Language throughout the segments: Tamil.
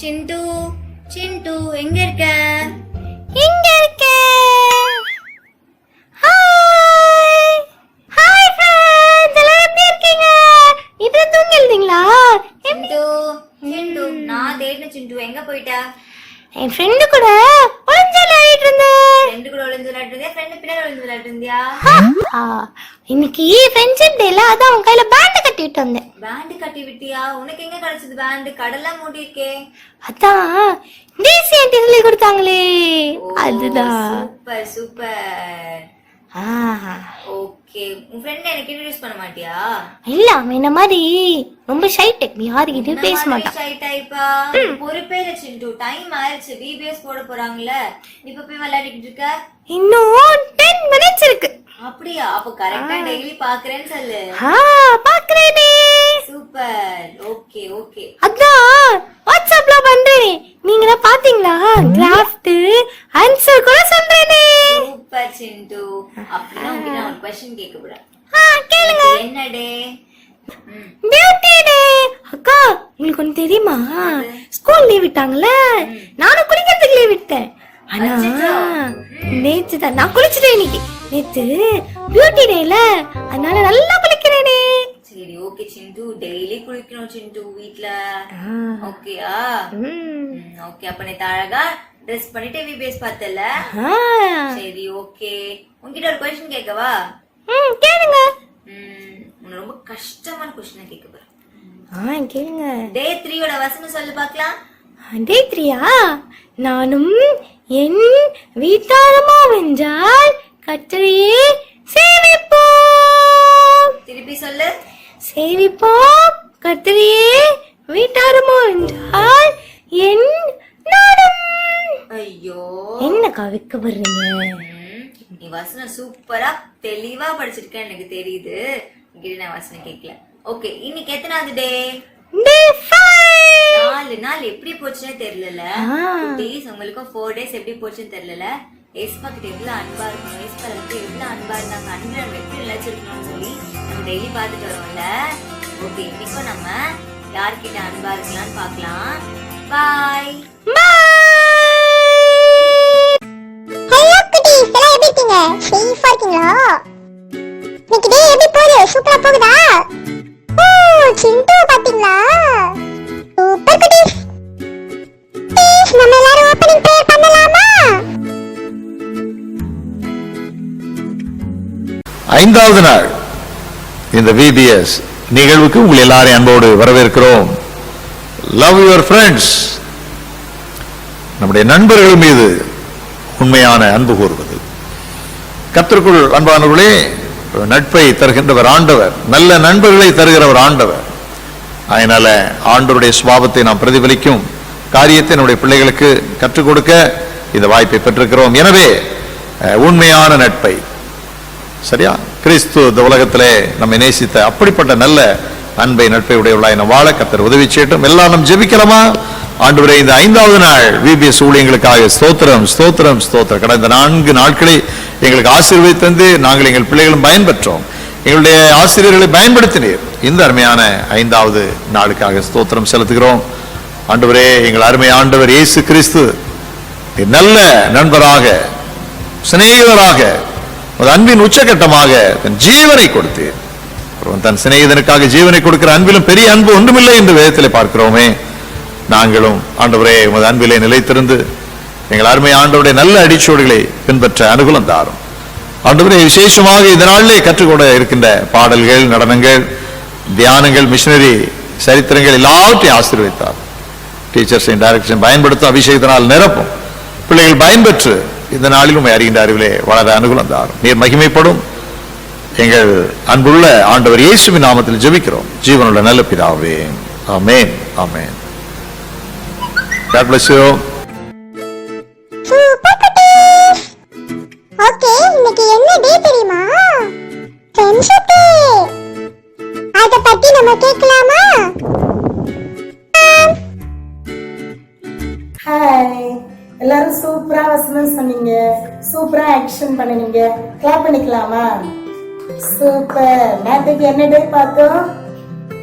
சிண்டு சிண்டு எங்க இருக்க? இங்க இருக்க. ஹாய் ஹாய் फ्रेंड्स, எல்லாரும் எப்படி இருக்கீங்க? இப்ப தூங்கி எழுந்தீங்களா? சிண்டு சிண்டு நான் தேடின சிண்டு எங்க போயிட்ட? என் ஃப்ரெண்டு கூட ஒளிஞ்சு விளையாடிட்டு இருந்தேன். ஃப்ரெண்டு கூட ஒளிஞ்சு விளையாட்டு இருந்தியா? ஃப்ரெண்டு பின்னாடி ஒளிஞ்சு விளையாட்டு இருந்தியா? இன்னைக்கு ஃப்ரெண்ட்ஷிப் டேல அதான் உன் கையில பேண்ட் கட்டிட்டு வந்தேன். பேண்ட் கட்டி விட்டியா? உனக்கு எங்க கிடைச்சது பேண்ட்? கடல்ல மூடி இருக்கே. அதான் டிசி ஆண்டி சொல்லி கொடுத்தாங்களே, அதுதான். Super super. ஓகே, உன் ஃப்ரெண்ட் எனக்கு இன்ட்ரோ듀ஸ் பண்ண மாட்டியா? இல்ல, அவன் என்ன மாதிரி ரொம்ப ஷை டைப், யாருக்கிட்டயும் பேச மாட்டான். ஷை டைப்பா? பொறுப்பே இல்ல சிண்டு, டைம் ஆயிடுச்சு, விபிஎஸ் போட போறாங்கல, இப்ப போய் விளையாடிட்டு இருக்க. இன்னும் 10 minutes இருக்கு. அப்படியா? அப்ப கரெக்ட்டா டெய்லி பாக்குறேன்னு சொல்லு. பாக்குறேனே. சூப்பர். Okay okay. அதான் வாட்ஸ்அப்ல பண்றேனே, நீங்க பாத்தீங்களா? கிராஃப்ட் ஆன்சர் கூட சொல்றேனே. சூப்பர் சிண்டு. அப்படினா உன்கிட்ட நான் ஒரு क्वेश्चन கேட்க போறேன். கேளுங்க. என்ன டே? பியூட்டி டே. அக்கா, உங்களுக்கு ஒண்ணு தெரியுமா? ஸ்கூல் லீவ் விட்டாங்கல, நானும் குளிக்கிறதுக்கு லீவ் விட்டேன். ஆனா நேத்து தான் நான் குளிச்சிட்டேன். இன்னைக்கு நேத்து பியூட்டி டேல, அதனால நல்லா குளிக்கிறேனே. சரி ஓகே சிண்டு, டெய்லி குளிக்கணும் சிண்டு வீட்ல. ஓகேயா? ஓகே, அப்ப நேத்து அழகா ட்ரெஸ் பண்ணிட்டு விபிஎஸ் பார்த்தல. சரி ஓகே, உன்கிட்ட ஒரு क्वेश्चन கேட்கவா? கேளுங்க. உன்ன ரொம்ப கஷ்டமான क्वेश्चन கேட்க போறேன். கேளுங்க. டே 3 ஓட வசனம் சொல்லு பார்க்கலாம். டே 3யா? நானும் என் வீட்டாரமா வென்றால் கர்த்தரையே சேவிப்போம். திருப்பி சொல்லு. சேவிப்போம் கர்த்தரையே வீட்டாரமா வென்றால் என் நாடும். ஐயோ, என்னக்கா வெக்க வர்றீங்க? நீ வசனம் சூப்பரா தெளிவா படிச்சிருக்க எனக்கு தெரியுது. இங்க நான் வசனம் கேட்கல. ஓகே, இன்னைக்கு எத்தனாவது டே? டே 5. 4 நாள் எப்படி போச்சுன்னே தெரியல. டேஸ் உங்களுக்கு 4 days எப்படி போச்சுன்னு தெரியல. ஏஸ்பா கிட்ட எவ்வளவு அன்பா இருக்கணும், ஏஸ்பா கிட்ட எவ்வளவு அன்பா இருந்தாங்க, அன்பு வெற்றி நிலைச்சிருக்கணும்னு சொல்லி நம்ம டெய்லி பார்த்துட்டு வரோம்ல. ஓகே, இன்னைக்கும் நம்ம யார்கிட்ட அன்பா இருக்கலாம்னு பார்க்கலாம். பாய் ஹலோ குட்டீஸ், எல்லாம் எப்படி இருக்கீங்க? சேஃபா இருக்கீங்களா? இன்னைக்கு டே எப்படி போகுது? சூப்பரா போகுதா? சிண்டு பாத்தீங்களா? சூப்பர் குட்டீஸ். ப்ளீஸ் நம்ம எல்லாரும் ஓபனிங் பிரேயர் பண்ணலாமா? 5வது நாள் இந்த விபிஎஸ் நிகழ்வுக்கு உங்கள் எல்லாரையும் அன்போடு வரவேற்கிறோம். Love your friends. நம்முடைய நண்பர்கள் மீது உண்மையான அன்பு கூறுவது. கர்த்தருக்குள் அன்பானவர்களே, நட்பை தருகின்றவர் ஆண்டவர், நல்ல நண்பர்களை தருகிறவர் ஆண்டவர். அதனால ஆண்டவருடைய சுபாவத்தை நாம் பிரதிபலிக்கும் காரியத்தை நம்முடைய பிள்ளைகளுக்கு கற்றுக் கொடுக்க இந்த வாய்ப்பை பெற்றிருக்கிறோம். எனவே உண்மையான நட்பை, சரியா, கிறிஸ்து இந்த உலகத்திலே நம்மை நேசித்த அப்படிப்பட்ட நல்ல அன்பை நட்பை உடையவர்களாய் நாம் வாழ கர்த்தர் உதவி செய்யட்டும். எல்லாம் நாம் ஜெபிக்கலாமா? ஆண்டவரே, இந்த 5வது நாள் விபிஎஸ் ஊழியங்களுக்காக ஸ்தோத்திரம் ஸ்தோத்திரம் ஸ்தோத்திரம். கடந்த 4 நாட்களை எங்களுக்கு ஆசீர்வதித்து நாங்கள் எங்கள் பிள்ளைகளும் பயன்பெற்றோம். எங்களுடைய ஆசிரியர்களை பயன்படுத்தினீர். இந்த அருமையான 5வது நாளுக்காக ஸ்தோத்திரம் செலுத்துகிறோம். ஆண்டவரே, எங்கள் அருமை ஆண்டவர் இயேசு கிறிஸ்து நல்ல நண்பராக, சிநேகிதராக, அன்பின் உச்சகட்டமாக தன் ஜீவனை கொடுத்தீர். தன் சிநேகிதனுக்காக ஜீவனை கொடுக்கிற அன்பிலும் பெரிய அன்பு ஒன்றுமில்லை என்று வேதத்திலே பார்க்கிறோமே. நாங்களும் ஆண்டவரே உமது அன்பிலே நிலைத்திருந்து எங்கள் அருமை ஆண்டவருடைய நல்ல அடிச்சோடுகளை பின்பற்ற அனுகூலம் தாரும். ஆண்டவரே, விசேஷமாக இந்த நாளிலே கற்றுக்கொள்ள இருக்கின்ற பாடல்கள், நடனங்கள், தியானங்கள், மிஷனரி சரித்திரங்கள் எல்லாவற்றையும் ஆசீர்வதித்தார். டீச்சர்ஸின் டைரக்ஷன் பயன்படுத்தும், அபிஷேகத்தினால் நிரப்பும். பிள்ளைகள் பயன்பெற்று இந்த நாளிலும் அறிகின்ற அறிவிலே வளர அனுகூலம் தாரும். நீர் மகிமைப்படும். எங்கள் அன்புள்ள ஆண்டவர் இயேசுவின் நாமத்தில் ஜெபிக்கிறோம் ஜீவனுள்ள நல்ல பிதாவே. ஆமென் ஆமென். God bless you. சூப்பர் குட்டீஸ். ஓகே, இன்னைக்கு என்ன டே தெரியுமா? Friendship day. அத பத்தி நம்ம கேட்கலாமா? ஹாய், எல்லாரும் சூப்பரா வசனம் சொன்னீங்க, சூப்பரா ஆக்ஷன் பண்ணுனீங்க. கிளாப் பண்ணிக்கலாமா? சூப்பர். நேத்துக்கு என்ன டே பார்த்தோம்?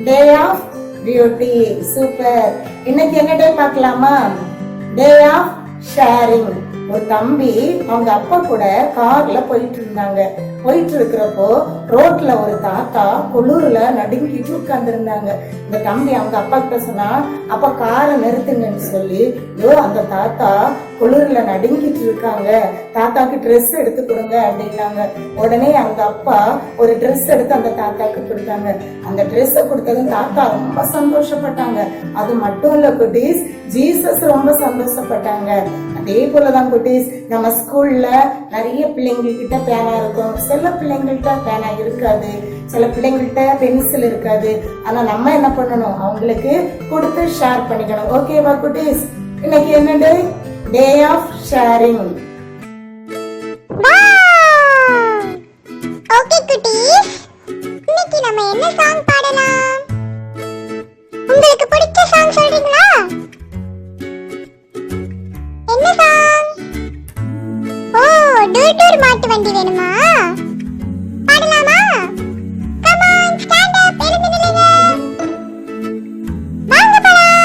Day of beauty. சூப்பர். இன்னைக்கு என்ன டே பார்க்கலாமா? Day of sharing. ஒரு தம்பி அவங்க அப்பா கூட கார்ல போயிட்டு இருந்தாங்க. போயிட்டு இருக்கிறப்போ ரோட்ல ஒரு தாத்தா குளிர்ல நடுங்கிட்டு உட்கார்ந்து இருந்தாங்க. இந்த தம்பி அவங்க அப்பா கிட்ட சொன்னா, அப்பா காரை நிறுத்துங்கன்னு சொல்லி, அந்த தாத்தா குளிர்ல நடுங்கிட்டு இருக்காங்க, தாத்தாக்கு ட்ரெஸ் எடுத்து கொடுங்க அப்படின்னாங்க. உடனே அவங்க அப்பா ஒரு ட்ரெஸ் எடுத்து அந்த தாத்தாக்கு கொடுத்தாங்க. அந்த ட்ரெஸ் கொடுத்ததும் தாத்தா ரொம்ப சந்தோஷப்பட்டாங்க. அது மட்டும் இல்ல குட்டீஸ், ஜீசஸ் ரொம்ப சந்தோஷப்பட்டாங்க. அதே போலதான் குட்டீஸ், நம்ம ஸ்கூல்ல நிறைய பிள்ளைங்ககிட்ட பேனா இருக்கும், சில பிள்ளைங்கள்ட்ட பேனா இருக்காது, சில பிள்ளைங்கள்ட்ட பென்சில் இருக்காது. ஆனா நம்ம என்ன பண்ணணும், அவங்களுக்கு கொடுத்து ஷேர் பண்ணிக்கணும். ஓகேவா குட்டீஸ்? இன்னைக்கு என்ன day? Day of sharing. Okay குட்டீஸ், இன்னைக்கு நம்ம என்ன சாங் பாடலாம்? உங்களுக்கு பிடிச்ச சாங் சொல்றீங்களா? என்ன சாங்? ஓ, டூர் டூர் மாட்டு வண்டி வேணுமா? பாடலாமா? கம் ஆன், ஸ்டாண்ட் அப், எழுந்து நில்லுங்க. வாங்க போலாம்.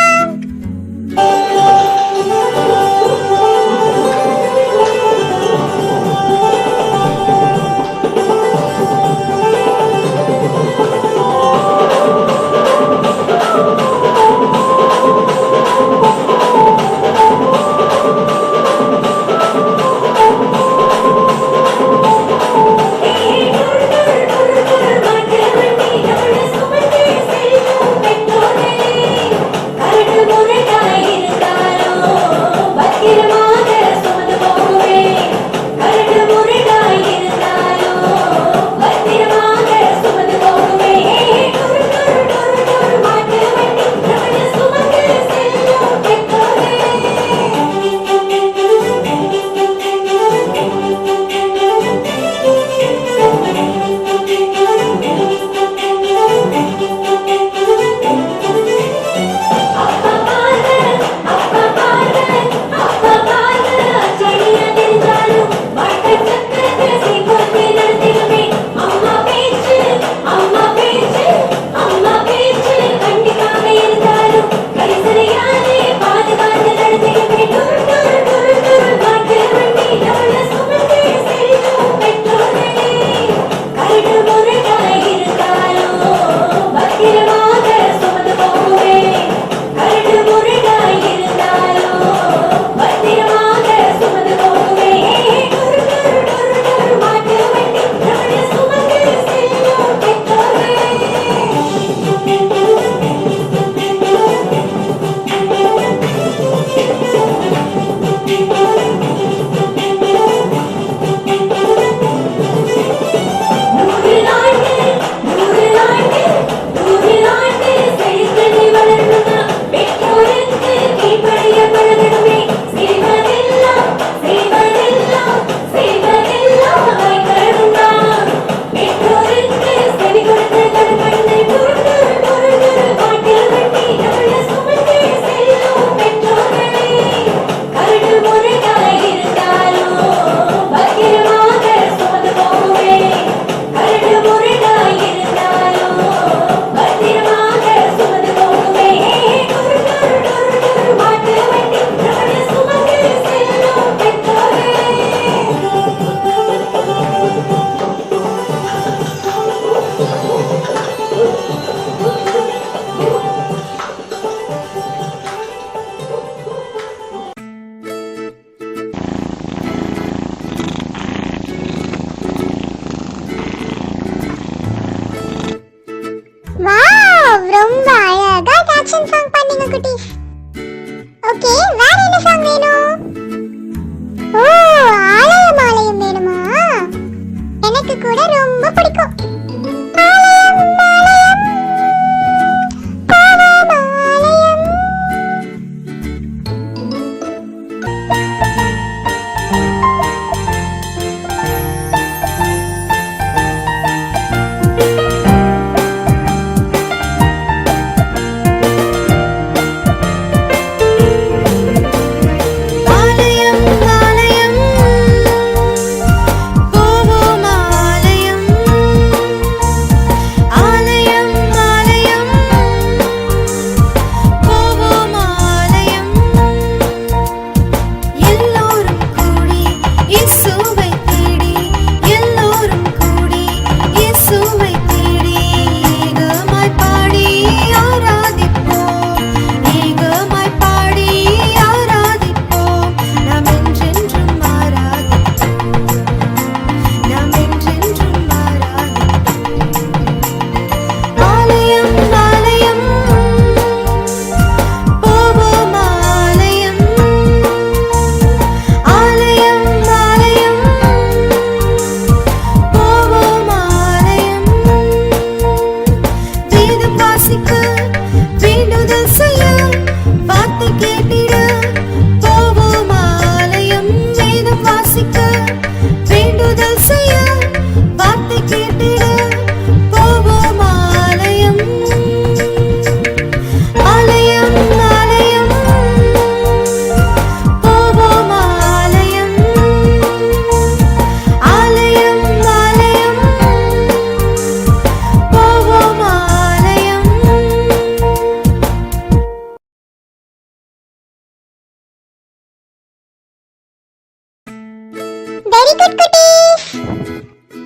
குட் குட்டீஸ்,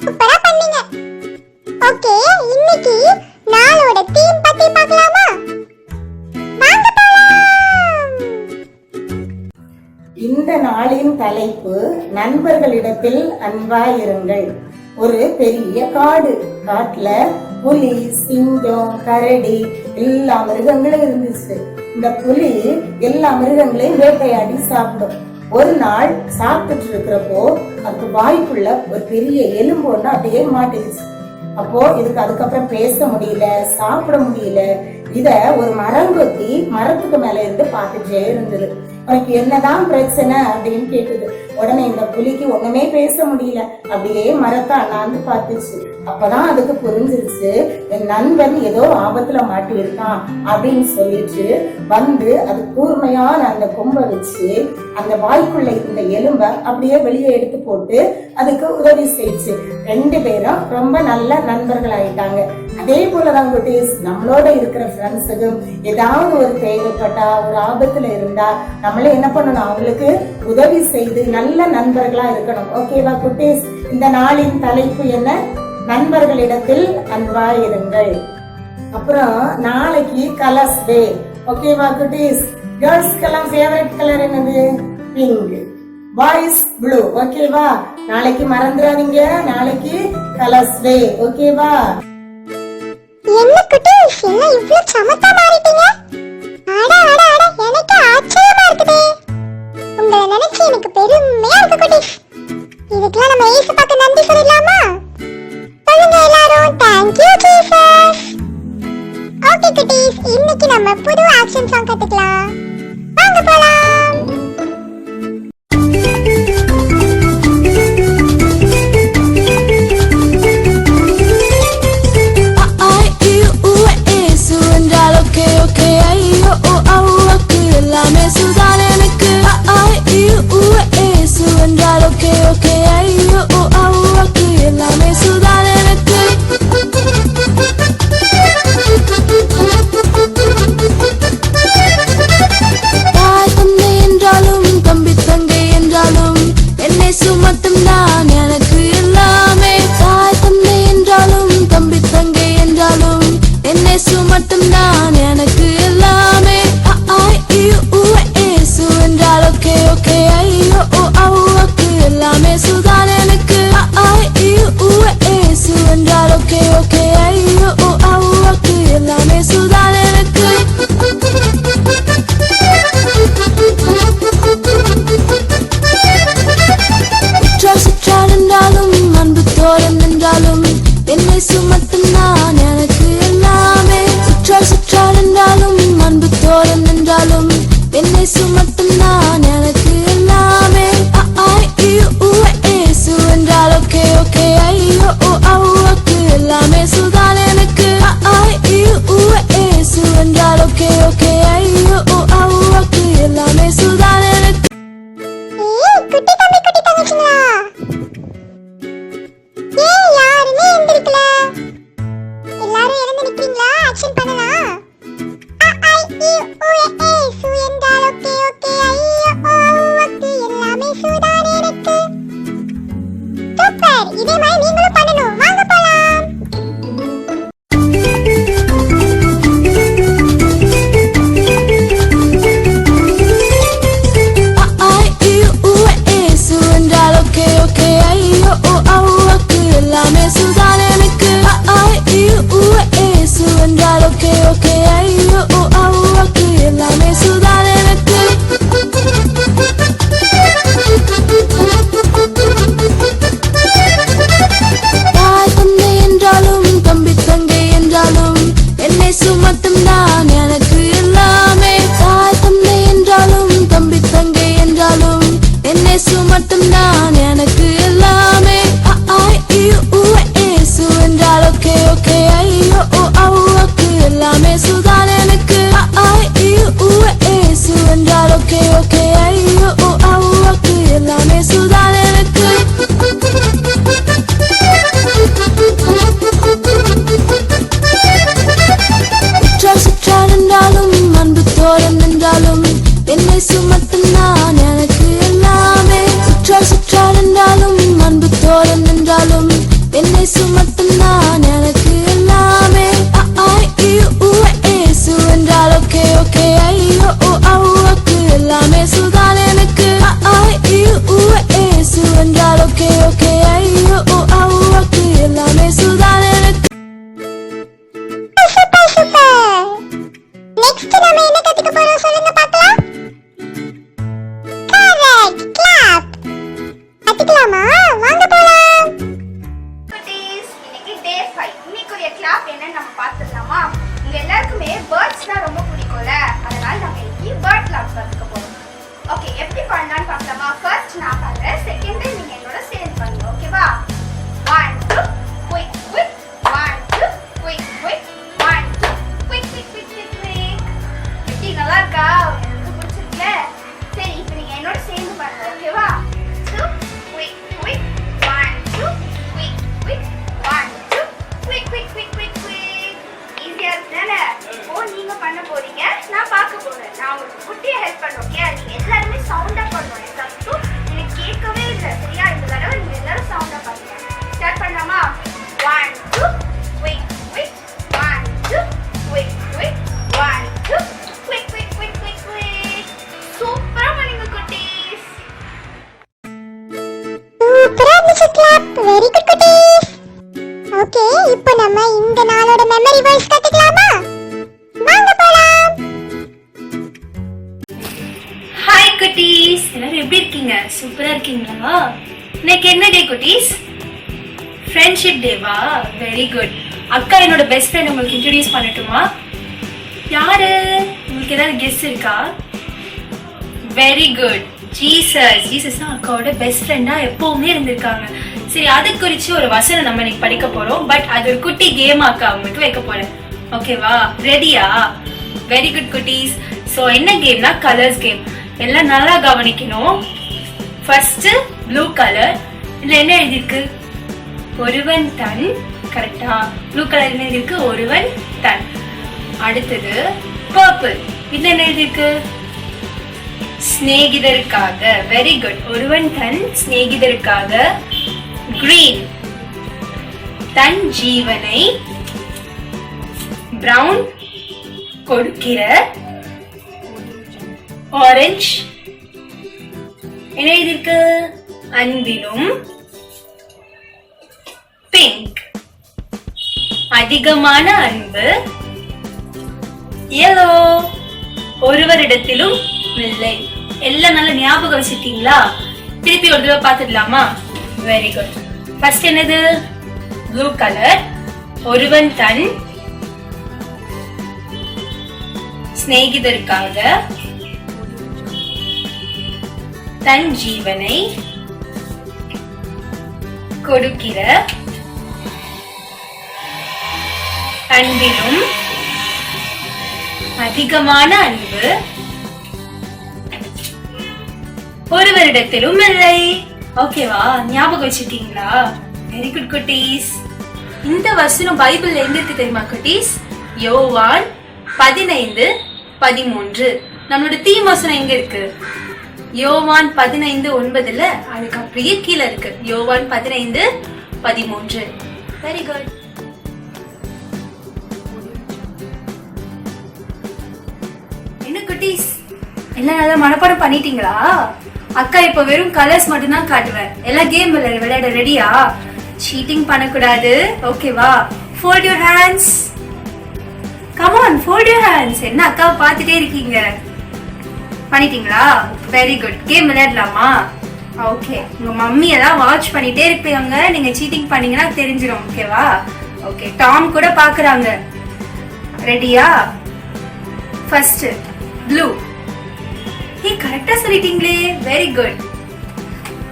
சூப்பரா பண்ணீங்க. ஓகே, இன்னைக்கு நாளோட தீம் பத்தி பார்க்கலாமா? வாங்க போலாம். இந்த நாளின் தலைப்பு நண்பர்களிடத்தில் அன்பாயிருங்கள். ஒரு பெரிய காடு, காட்டுல புலி, சிங்கம், கரடி எல்லா மிருகங்களும் இருந்துச்சு. இந்த புலி எல்லா மிருகங்களையும் வேட்டையாடி சாப்பிடும். ஒரு நாள் சாப்பிட்டுட்டு இருக்கிறப்போ அதுக்கு வாய்க்குள்ள ஒரு பெரிய எலும்பு ஒண்ணு அப்படியே மாட்டிடுச்சு. அப்போ இதுக்கு அதுக்கப்புறம் பேச முடியல, சாப்பிட முடியல. இத ஒரு மரங்கொத்தி மரத்துக்கு மேல இருந்து பார்த்துட்டே இருந்தது. உனக்கு என்னதான் பிரச்சனை அப்படின்னு கேட்டது. உடனே இந்த புலிக்கு ஒண்ணுமே பேச முடியல, அப்படியே மரத்தை அண்ணாந்து பார்த்துச்சு. அப்பதான் அதுக்கு புரிஞ்சிருச்சு, என் நண்பன் ஏதோ ஆபத்துல மாட்டி இருக்கான் அப்படின்னு சொல்லிட்டு வந்து அது கூர்மையான அந்த கொம்பை வச்சு அந்த வாய்க்குள்ள இருந்த எலும்ப அப்படியே வெளியே எடுத்து போட்டு அதுக்கு உதவி செய்ச்சு. ரெண்டு பேரும் ரொம்ப நல்ல நண்பர்கள் ஆயிட்டாங்க. அதே போலதான் குட்டீஸ், நம்மளோட இருக்கிற ஃப்ரெண்ட்ஸுக்கும் ஏதாவது ஒரு தேவைப்பட்டா, ஒரு ஆபத்துல இருந்தா நம்மளே என்ன பண்ணணும், அவங்களுக்கு உதவி செய்து நல்ல நண்பர்களா இருக்கணும். ஓகேவா குட்டீஸ்? இந்த நாளின் தலைப்பு என்ன? நண்பர்களிடத்தில் அன்பாயிருங்கள். அப்புறம் நாளைக்கு கலர்ஸ் டே. ஓகேவா குட்டீஸ்? கேர்ள்ஸ்க்கெல்லாம் ஃபேவரட் கலர் என்னது? பிங்க். Boys blue. ஓகேவா? நாளைக்கு மறந்துடாதீங்க, நாளைக்கு கலர்ஸ் டே. ஓகேவா? என்ன குட்டீஸ், எல்லாம் இவ்ளோ சமத்தா மாறிட்டீங்க? அட அட அட, எனக்கு ஆச்சரியமா இருக்குதே. உங்களை நினைச்சு எனக்கு பெருமையா இருக்கு குட்டீஸ். இதுக்கெல்லாம் நம்ம ஏசப்பாக்கு நன்றி சொல்லிடலாமா? சொல்லுங்க எல்லாரும், தேங்க் யூ ஜீசஸ். ஓகே குட்டீஸ், இன்னைக்கு நம்ம புது ஆக்ஷன் சாங் கத்துக்கலாம். வாங்க போலாம். Okay, ay, oh, oh, oh, que la me sudan en எப்படி பண்ணலாம்னு பார்க்கலாமா? ஃபர்ஸ்ட் நான் பண்றேன், செகண்ட் டைம் நீங்க என்னோட சேர்ந்து பண்ணுங்க. ஓகேவா? 1 2 quick quick 1 2 quick quick 1 2 quick quick quick quick. எப்படி நல்லா இருக்கா? எனக்கு பிடிச்சிருக்குல? சரி, இப்போ நீங்க என்னோட சேர்ந்து பண்ணுங்க. ஓகேவா? 2 quick quick 1 2 quick quick 1 2 quick quick quick quick quick. ஈஸியா இருக்குதானே? இப்போ நீங்க பண்ண போறீங்க, நான் பார்க்க போறேன். நான் உங்களுக்கு குட்டியா ஹெல்ப் பண்ண. ஓகே? நீங்க எல்லாரும் சவுண்டா பண்ணணும். எனக்கு எனக்கு கேட்கவே இல்லை. சரியா? இந்த தடவை நீங்க எல்லாரும் சவுண்டா பண்ணுங்க. ஸ்டார்ட் பண்ணலாமா? 1 2 quick quick 1 2 quick quick 1 2 quick quick quick quick quick. சூப்பரா பண்ணீங்க குட்டீஸ். சூப்பரா இருந்துச்சு கிளாப். வெரி குட் குட்டீஸ். ஓகே, இப்போ நம்ம இந்த நாளோட மெமரி வேர்ட்ஸ் கத்துக்கலாமா? வாங்க போலாம். ஹாய் குட்டீஸ், எல்லாரும் எப்படி இருக்கீங்க? சூப்பரா இருக்கீங்களா? இன்னைக்கு என்ன டே குட்டீஸ்? ஃப்ரெண்ட்ஷிப் டேவா? Very good. அக்கா என்னோட பெஸ்ட் ஃப்ரெண்ட் உங்களுக்கு இன்ட்ரோடியூஸ் பண்ணட்டுமா? யாரு? உங்களுக்கு ஏதாவது கெஸ் இருக்கா? Very good, Jesus. ஜீசஸ் தான் அக்காவோட பெஸ்ட் ஃப்ரெண்டா எப்பவுமே இருந்திருக்காங்க. சரி, அது குறிச்சு ஒரு வசனம் நம்ம இன்னைக்கு படிக்க போறோம். பட் அது ஒரு குட்டி கேம் அக்கா உங்களுக்கு வைக்க போறேன். ஓகேவா? ரெடியா? வெரி குட் குட்டீஸ். சோ என்ன கேம்னா கலர்ஸ் கேம். எல்லாம் நல்லா கவனிக்கணும். First blue colour. இதுல என்ன எழுதிருக்கு? ஒருவன் தன். கரெக்டா? ப்ளூ கலர் என்ன எழுதிருக்கு? ஒருவன் தன். அடுத்தது பர்பிள். இதுல என்ன எழுதிருக்கு? சிநேகிதருக்காக. Very good. ஒருவன் தன் சிநேகிதருக்காக. கிரீன், தன் ஜீவனை. பிரவுன், கொடுக்கிற. ஆரஞ்சு, என்ன எழுதிருக்கு? அன்பிலும். பிங்க், அதிகமான அன்பு. yellow, ஒருவரிடத்திலும் இல்லை. எல்லாம் நல்ல ஞாபகம் வச்சிருக்கீங்களா? திருப்பி ஒரு தடவை பார்த்துடலாமா? Very good. ஃபர்ஸ்ட் என்னது? Blue colour. ஒருவன் தன் சிநேகிதருக்காக. தன் ஜீவனை கொடுக்கிற. அன்பிலும் அதிகமான அன்பு. ஒருவரிடத்திலும் இல்லை. ஓகேவா? ஞாபகம் வச்சுட்டீங்களா? வெரி குட் குட்டீஸ். இந்த வசனம் பைபிள்ல எங்க இருக்கு தெரியுமா குட்டீஸ்? யோவான் 15:13. நம்மளோட தீம் வசனம் எங்க இருக்கு? யோவான் 15:9. அதுக்கு அப்படியே கீழே இருக்கு. யோவான் 15:13. Very good. என்ன குட்டீஸ், எல்லாம் நல்லா மனப்பாடம் பண்ணிட்டீங்களா? அக்கா இப்ப வெறும் கலர்ஸ் மட்டும் தான் காட்டுவேன். எல்லாம் கேம் விளையாட ரெடியா? சீட்டிங் பண்ணக்கூடாது. ஓகேவா? fold your hands. come on, fold your hands. என்ன அக்காவை பார்த்துட்டே இருக்கீங்க? பண்ணிட்டீங்களா? Very good. கேம் விளையாடலாமா? ஓகே. உங்க மம்மி எல்லாம் வாட்ச் பண்ணிட்டே இருப்பீங்க. நீங்க சீட்டிங் பண்ணீங்கன்னா தெரிஞ்சிடும். ஓகேவா? ஓகே. டாம் கூட பாக்குறாங்க. ரெடியா? First blue. ஹே, கரெக்டா சொல்லிட்டீங்களே. Very good.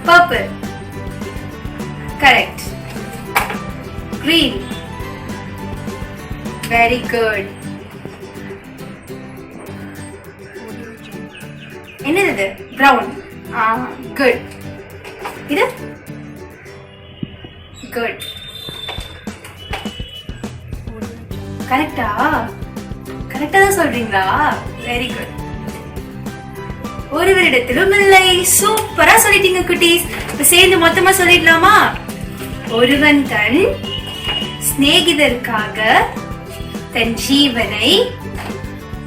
Purple. Correct. Green. Very good. என்னது? பிரவுன். குட். இது குட். கரெக்டா? கரெக்டா தான் சொல்றீங்களா? Very good. ஒருவரிடத்திலும் இல்லை. சூப்பரா சொல்லிட்டீங்க குட்டீஸ். இப்ப சேர்ந்து மொத்தமா சொல்லிடலாமா? ஒருவன் தன் சிநேகிதருக்காக தன் ஜீவனை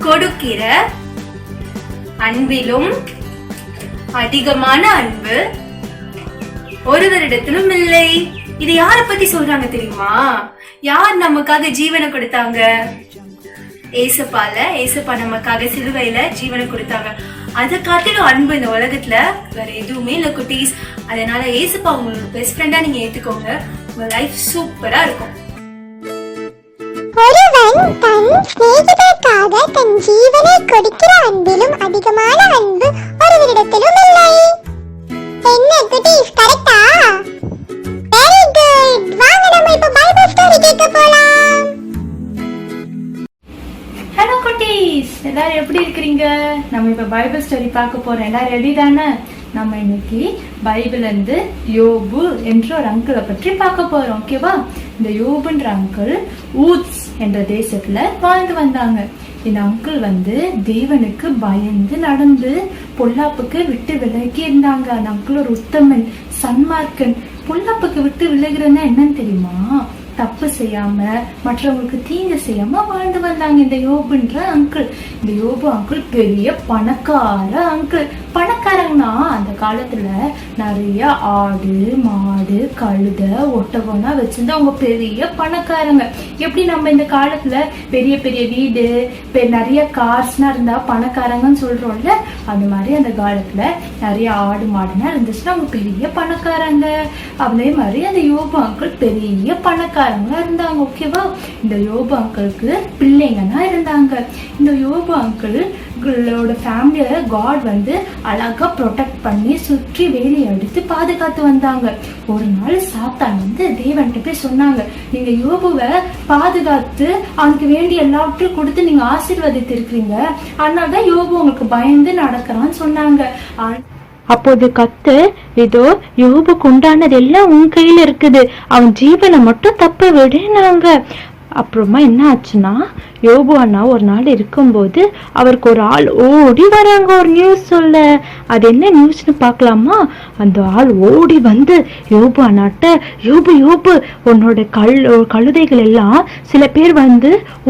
கொடுக்கிற. அன்பிலும் அதிகமான அன்பு. ஒருவரிடத்திலும் இல்லை. இது யாரை பத்தி சொல்றாங்க தெரியுமா? யார் நமக்காக ஜீவனை கொடுத்தாங்க? ஏசப்பால. ஏசப்பா நமக்காக சிலுவையில ஜீவனை கொடுத்தாங்க. அதை காட்டிலும் அன்பு இந்த உலகத்துல வேற எதுவுமே இல்ல குட்டீஸ். அதனால ஏசப்பா உங்களோட பெஸ்ட் ஃப்ரெண்டா நீங்க ஏத்துக்கோங்க. உங்க லைஃப் சூப்பரா இருக்கும். ஒருவன் தன் சிநேகிதருக்காக நமக்காக தன் ஜீவனை கொடுக்கிற அன்பிலும் அதிகமான அன்பு ஒருவரிடத்திலும் இல்லை. என்ன குட்டீஸ், கரெக்டா? Very good. வாங்க நம்ம இப்ப பைபிள் ஸ்டோரி கேட்க போலாம். ஹலோ குட்டீஸ், எல்லாரும் எப்படி இருக்கிறீங்க? நம்ம இப்ப பைபிள் ஸ்டோரி பார்க்க போறோம். எல்லாரும் ரெடி தானே? நம்ம இன்னைக்கு பைபிள் இருந்து யோபு என்ற ஒரு அங்கிளை பற்றி பார்க்க போறோம். ஓகேவா? இந்த யோபுன்ற அங்கிள் ஊத்ஸ் என்ற தேசத்துல வாழ்ந்து வந்தாங்க. இந்த அங்கிள் தேவனுக்கு பயந்து நடந்து பொல்லாப்புக்கு விட்டு விலகி இருந்தாங்க. அந்த அங்கிள் ஒரு உத்தமன், சன்மார்க்கன். பொல்லாப்புக்கு விட்டு விலகுறதுன்னா என்னன்னு தெரியுமா? தப்பு செய்யாம மற்றவங்களுக்கு தீங்கு செய்யாம வாழ்ந்து வந்தாங்க இந்த யோபுன்ற அங்கிள். இந்த யோபு அங்கிள் பெரிய பணக்கார அங்கிள். பணக்காரங்கன்னா அந்த காலத்துல நிறைய ஆடு, மாடு, கழுத, ஒட்டகம்னா வச்சிருந்து அவங்க பெரிய பணக்காரங்க. எப்படி நம்ம இந்த காலத்துல பெரிய பெரிய வீடு, நிறைய கார்ஸ்னா இருந்தா பணக்காரங்கன்னு சொல்றோம்ல, அந்த மாதிரி அந்த காலத்துல நிறைய ஆடு மாடுனா இருந்துச்சுன்னா அவங்க பெரிய பணக்காரங்க. அதே மாதிரி அந்த யோபு அங்கிள் பெரிய பணக்காரங்க இருந்தாங்க. ஓகேவா? இந்த யோபு அங்கிளுக்கு பிள்ளைங்கன்னா இருந்தாங்க. இந்த யோபு அங்கிளோட ஃபேமிலியை காட் அழகா ப்ரொடெக்ட் பண்ணி சுற்றி வேலி அடித்து பாதுகாத்து வந்தாங்க. ஒரு நாள் சாத்தான் தேவன்கிட்ட போய் சொன்னாங்க, நீங்க யோபுவை பாதுகாத்து அவனுக்கு வேண்டிய எல்லாவற்றையும் கொடுத்து நீங்க ஆசீர்வதித்து இருக்கிறீங்க, அதனாலதான் யோபு உங்களுக்கு பயந்து நடக்கிறான்னு சொன்னாங்க. அப்போது கர்த்தர், இதோ யோபுக்கு உண்டானது எல்லாம் உன் கையில இருக்குது, அவன் ஜீவனை மட்டும் தப்ப விடுனாங்க. அப்புறமா என்ன ஆச்சுன்னா, யோபு அண்ணா ஒரு நாள் இருக்கும்போது அவருக்கு ஒரு ஆள் ஓடி வராங்க ஒரு நியூஸ் சொல்ல. அது என்ன நியூஸ்னு பார்க்கலாமா? அந்த ஆள் ஓடி யோபு அண்ணாட்ட, யோபு யோபு உன்னோட கழுதைகள் எல்லாம் சில பேர்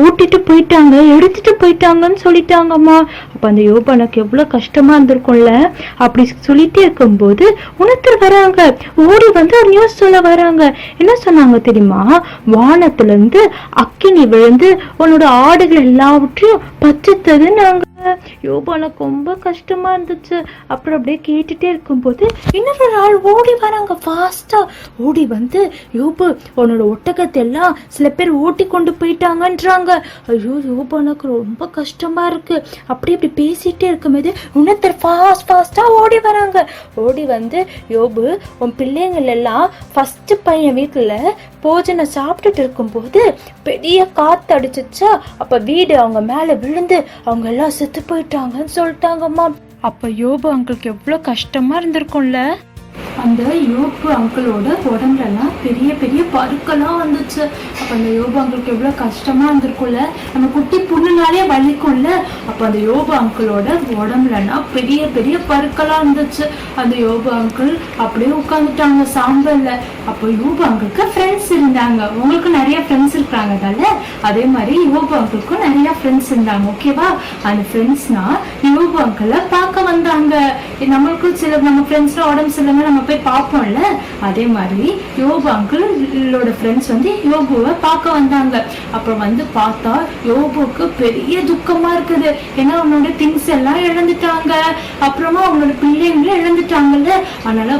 ஓட்டிட்டு போயிட்டாங்க, எடுத்துட்டு போயிட்டாங்கன்னு சொல்லிட்டாங்கம்மா. அப்ப அந்த யோபு அண்ணாக்கு எவ்வளவு கஷ்டமா இருந்திருக்கும்ல. அப்படி சொல்லிட்டே இருக்கும்போது உணர்த்தர் வராங்க, ஓடி ஒரு நியூஸ் சொல்ல வராங்க. என்ன சொன்னாங்க தெரியுமா? வானத்துல இருந்து அக்கினி விழுந்து உன்னோட ஆடுகள் எல்லாவற்றையும் பச்சைத்தது. நாங்க யோபு எனக்கு ரொம்ப கஷ்டமா இருந்துச்சு. அப்புறம் அப்படியே கேட்டுட்டே இருக்கும்போது இன்னொரு ஆள் ஓடி வராங்க. ஃபாஸ்டா ஓடி யோபு உன்னோட ஒட்டகத்தை எல்லாம் சில பேர் ஓட்டி கொண்டு போயிட்டாங்கன்றாங்க. ஐயோ, யோபு எனக்கு ரொம்ப கஷ்டமா இருக்கு. அப்படி இப்படி பேசிட்டே இருக்கும்போது இன்னொருத்தர் ஃபாஸ்டா ஓடி வராங்க. ஓடி யோபு உன் பிள்ளைங்கள் எல்லாம் ஃபர்ஸ்ட் பையன் வீட்டுல போஜனை சாப்பிட்டுட்டு இருக்கும்போது பெரிய காத்து அடிச்சுச்சா, அப்ப வீடு அவங்க மேல விழுந்து அவங்க எல்லாம் செத்து போயிட்டாங்கன்னு சொல்லிட்டாங்கம்மா. அப்ப யோபு அங்கிளுக்கு எவ்வளவு கஷ்டமா இருந்திருக்கும்ல. அந்த யோபு அங்கிளோட உடம்புல எல்லாம் பெரிய பெரிய பருக்கெல்லாம் வந்துச்சு. அப்ப அந்த யோபு அங்கிளுக்கு எவ்வளவு கஷ்டமா இருந்திருக்கும்ல. நம்ம குட்டி புண்ணுனாலே வலிக்கும்ல. அப்ப அந்த யோபு அங்கிளோட உடம்புலன்னா பெரிய பெரிய பருக்கெல்லாம் இருந்துச்சு. அந்த யோபு அங்கிள் அப்படியே உட்காந்துட்டாங்க சாம்பல்ல. அப்போ யோபு அங்கிளுக்கு ஃப்ரெண்ட்ஸ் இருந்தாங்க. உங்களுக்கு நிறைய ஃப்ரெண்ட்ஸ் இருக்காங்க தானே, அதே மாதிரி யோபு அங்கிளுக்கும் நிறைய ஃப்ரெண்ட்ஸ் இருந்தாங்க. ஓகேவா? அந்த ஃப்ரெண்ட்ஸ்னா யோபு அங்கிளை பார்க்க வந்தாங்க. நம்மளுக்கும் நம்ம ஃப்ரெண்ட்ஸ்ல உடம்பு சரியில்லைன்னா நம்ம போய் பார்ப்போம்ல, அதே மாதிரி யோபு அங்கிளோட ஃப்ரெண்ட்ஸ் யோபுவை பார்க்க வந்தாங்க. அப்புறம் பார்த்தா யோபுக்கு பெரிய துக்கமா இருக்குது. ஏன்னா அவனோட திங்ஸ் எல்லாம் இழந்துட்டாங்க, அப்புறமா அவனோட பிள்ளைங்களும் இழந்துட்டாங்கல்ல. அதனால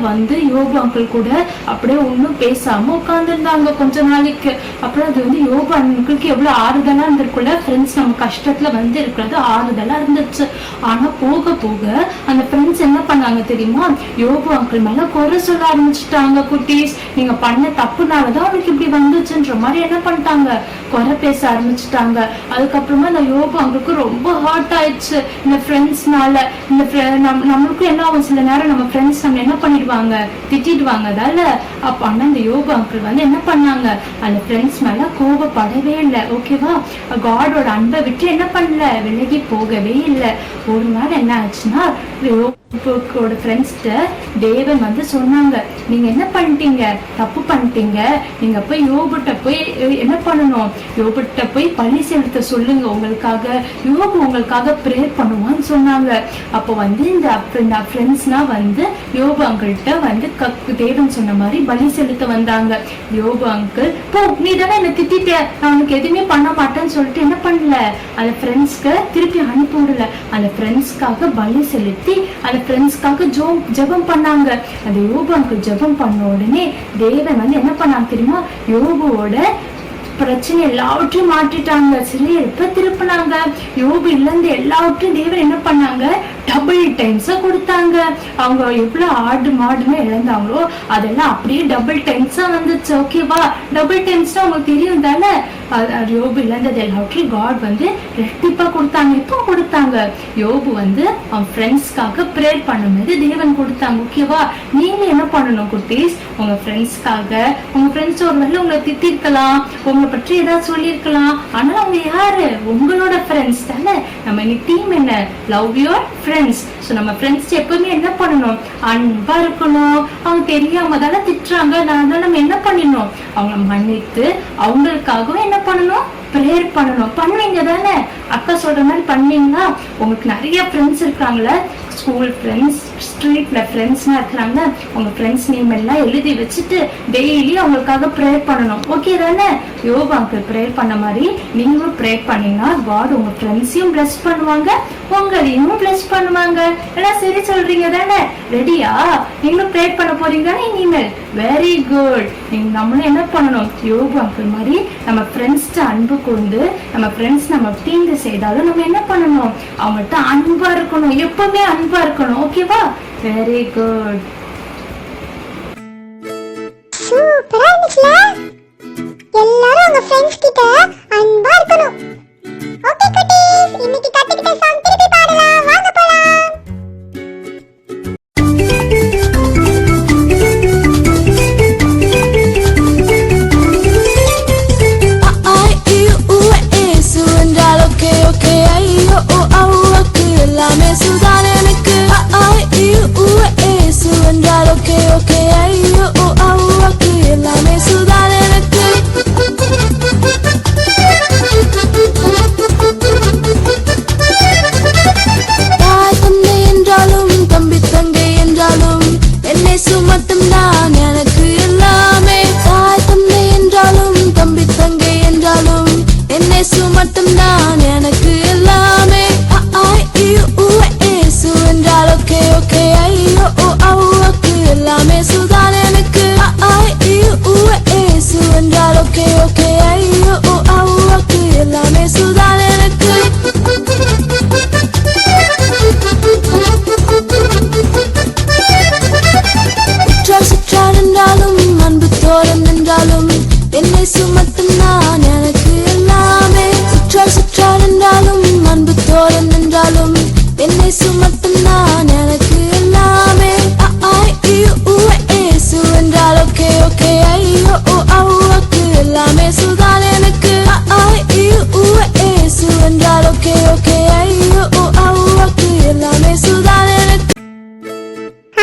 யோபு அங்கிள் கூட அப்படியே ஒன்னும் பேசாம உட்கார்ந்து இருந்தாங்க கொஞ்ச நாளைக்கு. அப்புறம் அது யோபு அங்கிளுக்கு எவ்வளவு ஆறுதலா இருந்திருக்குள்ள. ஃப்ரெண்ட்ஸ் நம்ம கஷ்டத்துல இருக்கிறது ஆறுதலா இருந்துச்சு. ஆனா போக போக அந்த ஃப்ரெண்ட்ஸ் என்ன பண்ணாங்க தெரியுமா? யோபு அங்கிள் மேல குறை சொல்ல ஆரம்பிச்சுட்டாங்க. குட்டீஸ், நீங்க பண்ண தப்புனாலதான் அவனுக்கு இப்படி வந்துச்சுன்ற மாதிரி என்ன பண்ணிட்டாங்க, குறை பேச ஆரம்பிச்சுட்டாங்க. அதுக்கப்புறமா இந்த யோபு அங்கிளுக்கு ரொம்ப ஹார்ட் ஆயிடுச்சு இந்த ஃப்ரெண்ட்ஸ்னால. இந்த நம்மளுக்கும் என்ன ஆகும், சில நேரம் நம்ம ஃப்ரெண்ட்ஸ் நம்ம என்ன பண்ணிடுவாங்க, திட்டிடுவாங்க. அதால அப்ப ஆனா இந்த யோபு அங்கிள் என்ன பண்ணாங்க, அந்த ஃப்ரெண்ட்ஸ் மேல கோபப்படவே இல்லை. ஓகேவா? காடோட அன்பை விட்டு என்ன பண்ணல, விலகி போகவே இல்லை. ஒரு நாள் என்ன ஆச்சுன்னா, யோபுவோட ஃப்ரெண்ட்ஸ்ட தேவன் சொன்னாங்க, நீங்க என்ன பண்ணிட்டீங்க, தப்பு பண்ணிட்டீங்க. நீங்க போய் யோபுட்ட போய் என்ன பண்ணணும், யோபுட்ட போய் பழி செலுத்த சொல்லுங்க, உங்களுக்காக யோபு உங்களுக்காக ப்ரேயர் பண்ணுவான்னு சொன்னாங்க. அப்போ இந்த ஃப்ரெண்ட்ஸ்னா யோபு அங்கிள்கிட்ட தேவன் சொன்ன மாதிரி பலி செலுத்த வந்தாங்க. யோபு அங்கிள், போ, நீ தானே என்ன திட்டிட்ட, நான் உனக்கு எதுவுமே பண்ண மாட்டேன்னு சொல்லிட்டு என்ன பண்ணல, அந்த ஃப்ரெண்ட்ஸ்க்கு திருப்பி அனுப்பி விடல. அந்த ஃப்ரெண்ட்ஸ்க்காக பலி செலுத்தி அந்த ஃப்ரெண்ட்ஸ்க்காக ஜெபம் பண்ணாங்க. அந்த யோபு அங்கிள் ஜெபம் பண்ண உடனே தேவன் என்ன பண்ணாங்க தெரியுமா, யோபுவோட பிரச்சனை எல்லாவற்றையும் மாற்றிட்டாங்க. சரி, எப்ப திருப்பினாங்க? யோபு இழந்து எல்லாவற்றையும் தேவன் என்ன பண்ணாங்க? டபுள் டைம்ஸா கொடுத்தாங்க. அவங்க எவ்வளவு ஆடு மாடுன்னு இழந்தாங்களோ அதெல்லாம் அப்படியே டபுள் டைம்ஸா வந்துச்சு. ஓகேவா? டபுள் டைம்ஸ்னா உங்களுக்கு தெரியும் தானே? யோபு இழந்தது எல்லாவற்றையும் காட் வந்து ரெட்டிப்பா கொடுத்தாங்க. எப்போ கொடுத்தாங்க? யோபு வந்து அவன் ஃப்ரெண்ட்ஸ்க்காக ப்ரேயர் பண்ணும்போது தேவன் கொடுத்தாங்க. ஓகேவா? நீங்க என்ன பண்ணணும் குட்டீஸ்? உங்க ஃப்ரெண்ட்ஸ்க்காக, உங்க ஃப்ரெண்ட்ஸ் ஒரு வேளை உங்களை திட்டிருக்கலாம், உங்களை பற்றி ஏதாவது சொல்லியிருக்கலாம், ஆனா அவங்க யாரு? உங்களோட ஃப்ரெண்ட்ஸ் தானே. நம்ம இன்னைக்கு டீம் என்ன? Love your friends. ஸோ நம்ம ஃப்ரெண்ட்ஸ் எப்பவுமே என்ன பண்ணணும்? அன்பா இருக்கணும். அவங்க தெரியாம தானே திட்டுறாங்க, அதனால நம்ம என்ன பண்ணிடணும்? அவங்க மன்னித்து அவங்களுக்காகவும் என்ன பண்ணணும்? ப்ரேயர் பண்ணணும். பண்ணுவீங்க தானே? அக்கா சொல்ற மாதிரி பண்ணீங்கன்னா உங்களுக்கு நிறைய ஃப்ரெண்ட்ஸ் இருக்காங்களே, ஸ்கூல் ஃப்ரெண்ட்ஸ், ஸ்ட்ரீட்ல ஃப்ரெண்ட்ஸ்லாம் இருக்கிறாங்க. உங்க ஃப்ரெண்ட்ஸ் நேம் எல்லாம் எழுதி வச்சுட்டு டெய்லி அவங்களுக்காக ப்ரேயர் பண்ணணும். ஓகே தானே? யோகாவுக்கு ப்ரேயர் பண்ண மாதிரி நீங்களும் ப்ரேயர் பண்ணீங்கன்னா காட் உங்க ஃப்ரெண்ட்ஸையும் பிளஸ் பண்ணுவாங்க, உங்களையும் பிளஸ் பண்ணுவாங்க. எல்லாம் சரி சொல்றீங்க தானே? ரெடியா? நீங்களும் ப்ரேயர் பண்ண போறீங்க இனிமேல்? Very good. நீங்க நம்மளும் என்ன பண்ணணும்? யோகாவுக்கு மாதிரி நம்ம ஃப்ரெண்ட்ஸ்ட அன்பு கொண்டு, நம்ம ஃப்ரெண்ட்ஸ் நம்ம தீங்கு செய்தாலும் நம்ம என்ன பண்ணணும்? அவங்கள்ட்ட அன்பா இருக்கணும். எப்பவுமே அன்பா இருக்கணும். ஓகேவா? Very good. சூப்பரா இருந்துச்சுல. எல்லாரும் உங்க ஃப்ரெண்ட்ஸ் கிட்ட அன்பா இருக்கணும். ஓகே குட்டீஸ், இன்னைக்கு கத்துக்கிட்ட சாங் திருப்பி பாடலாம். வாங்க போலாம்.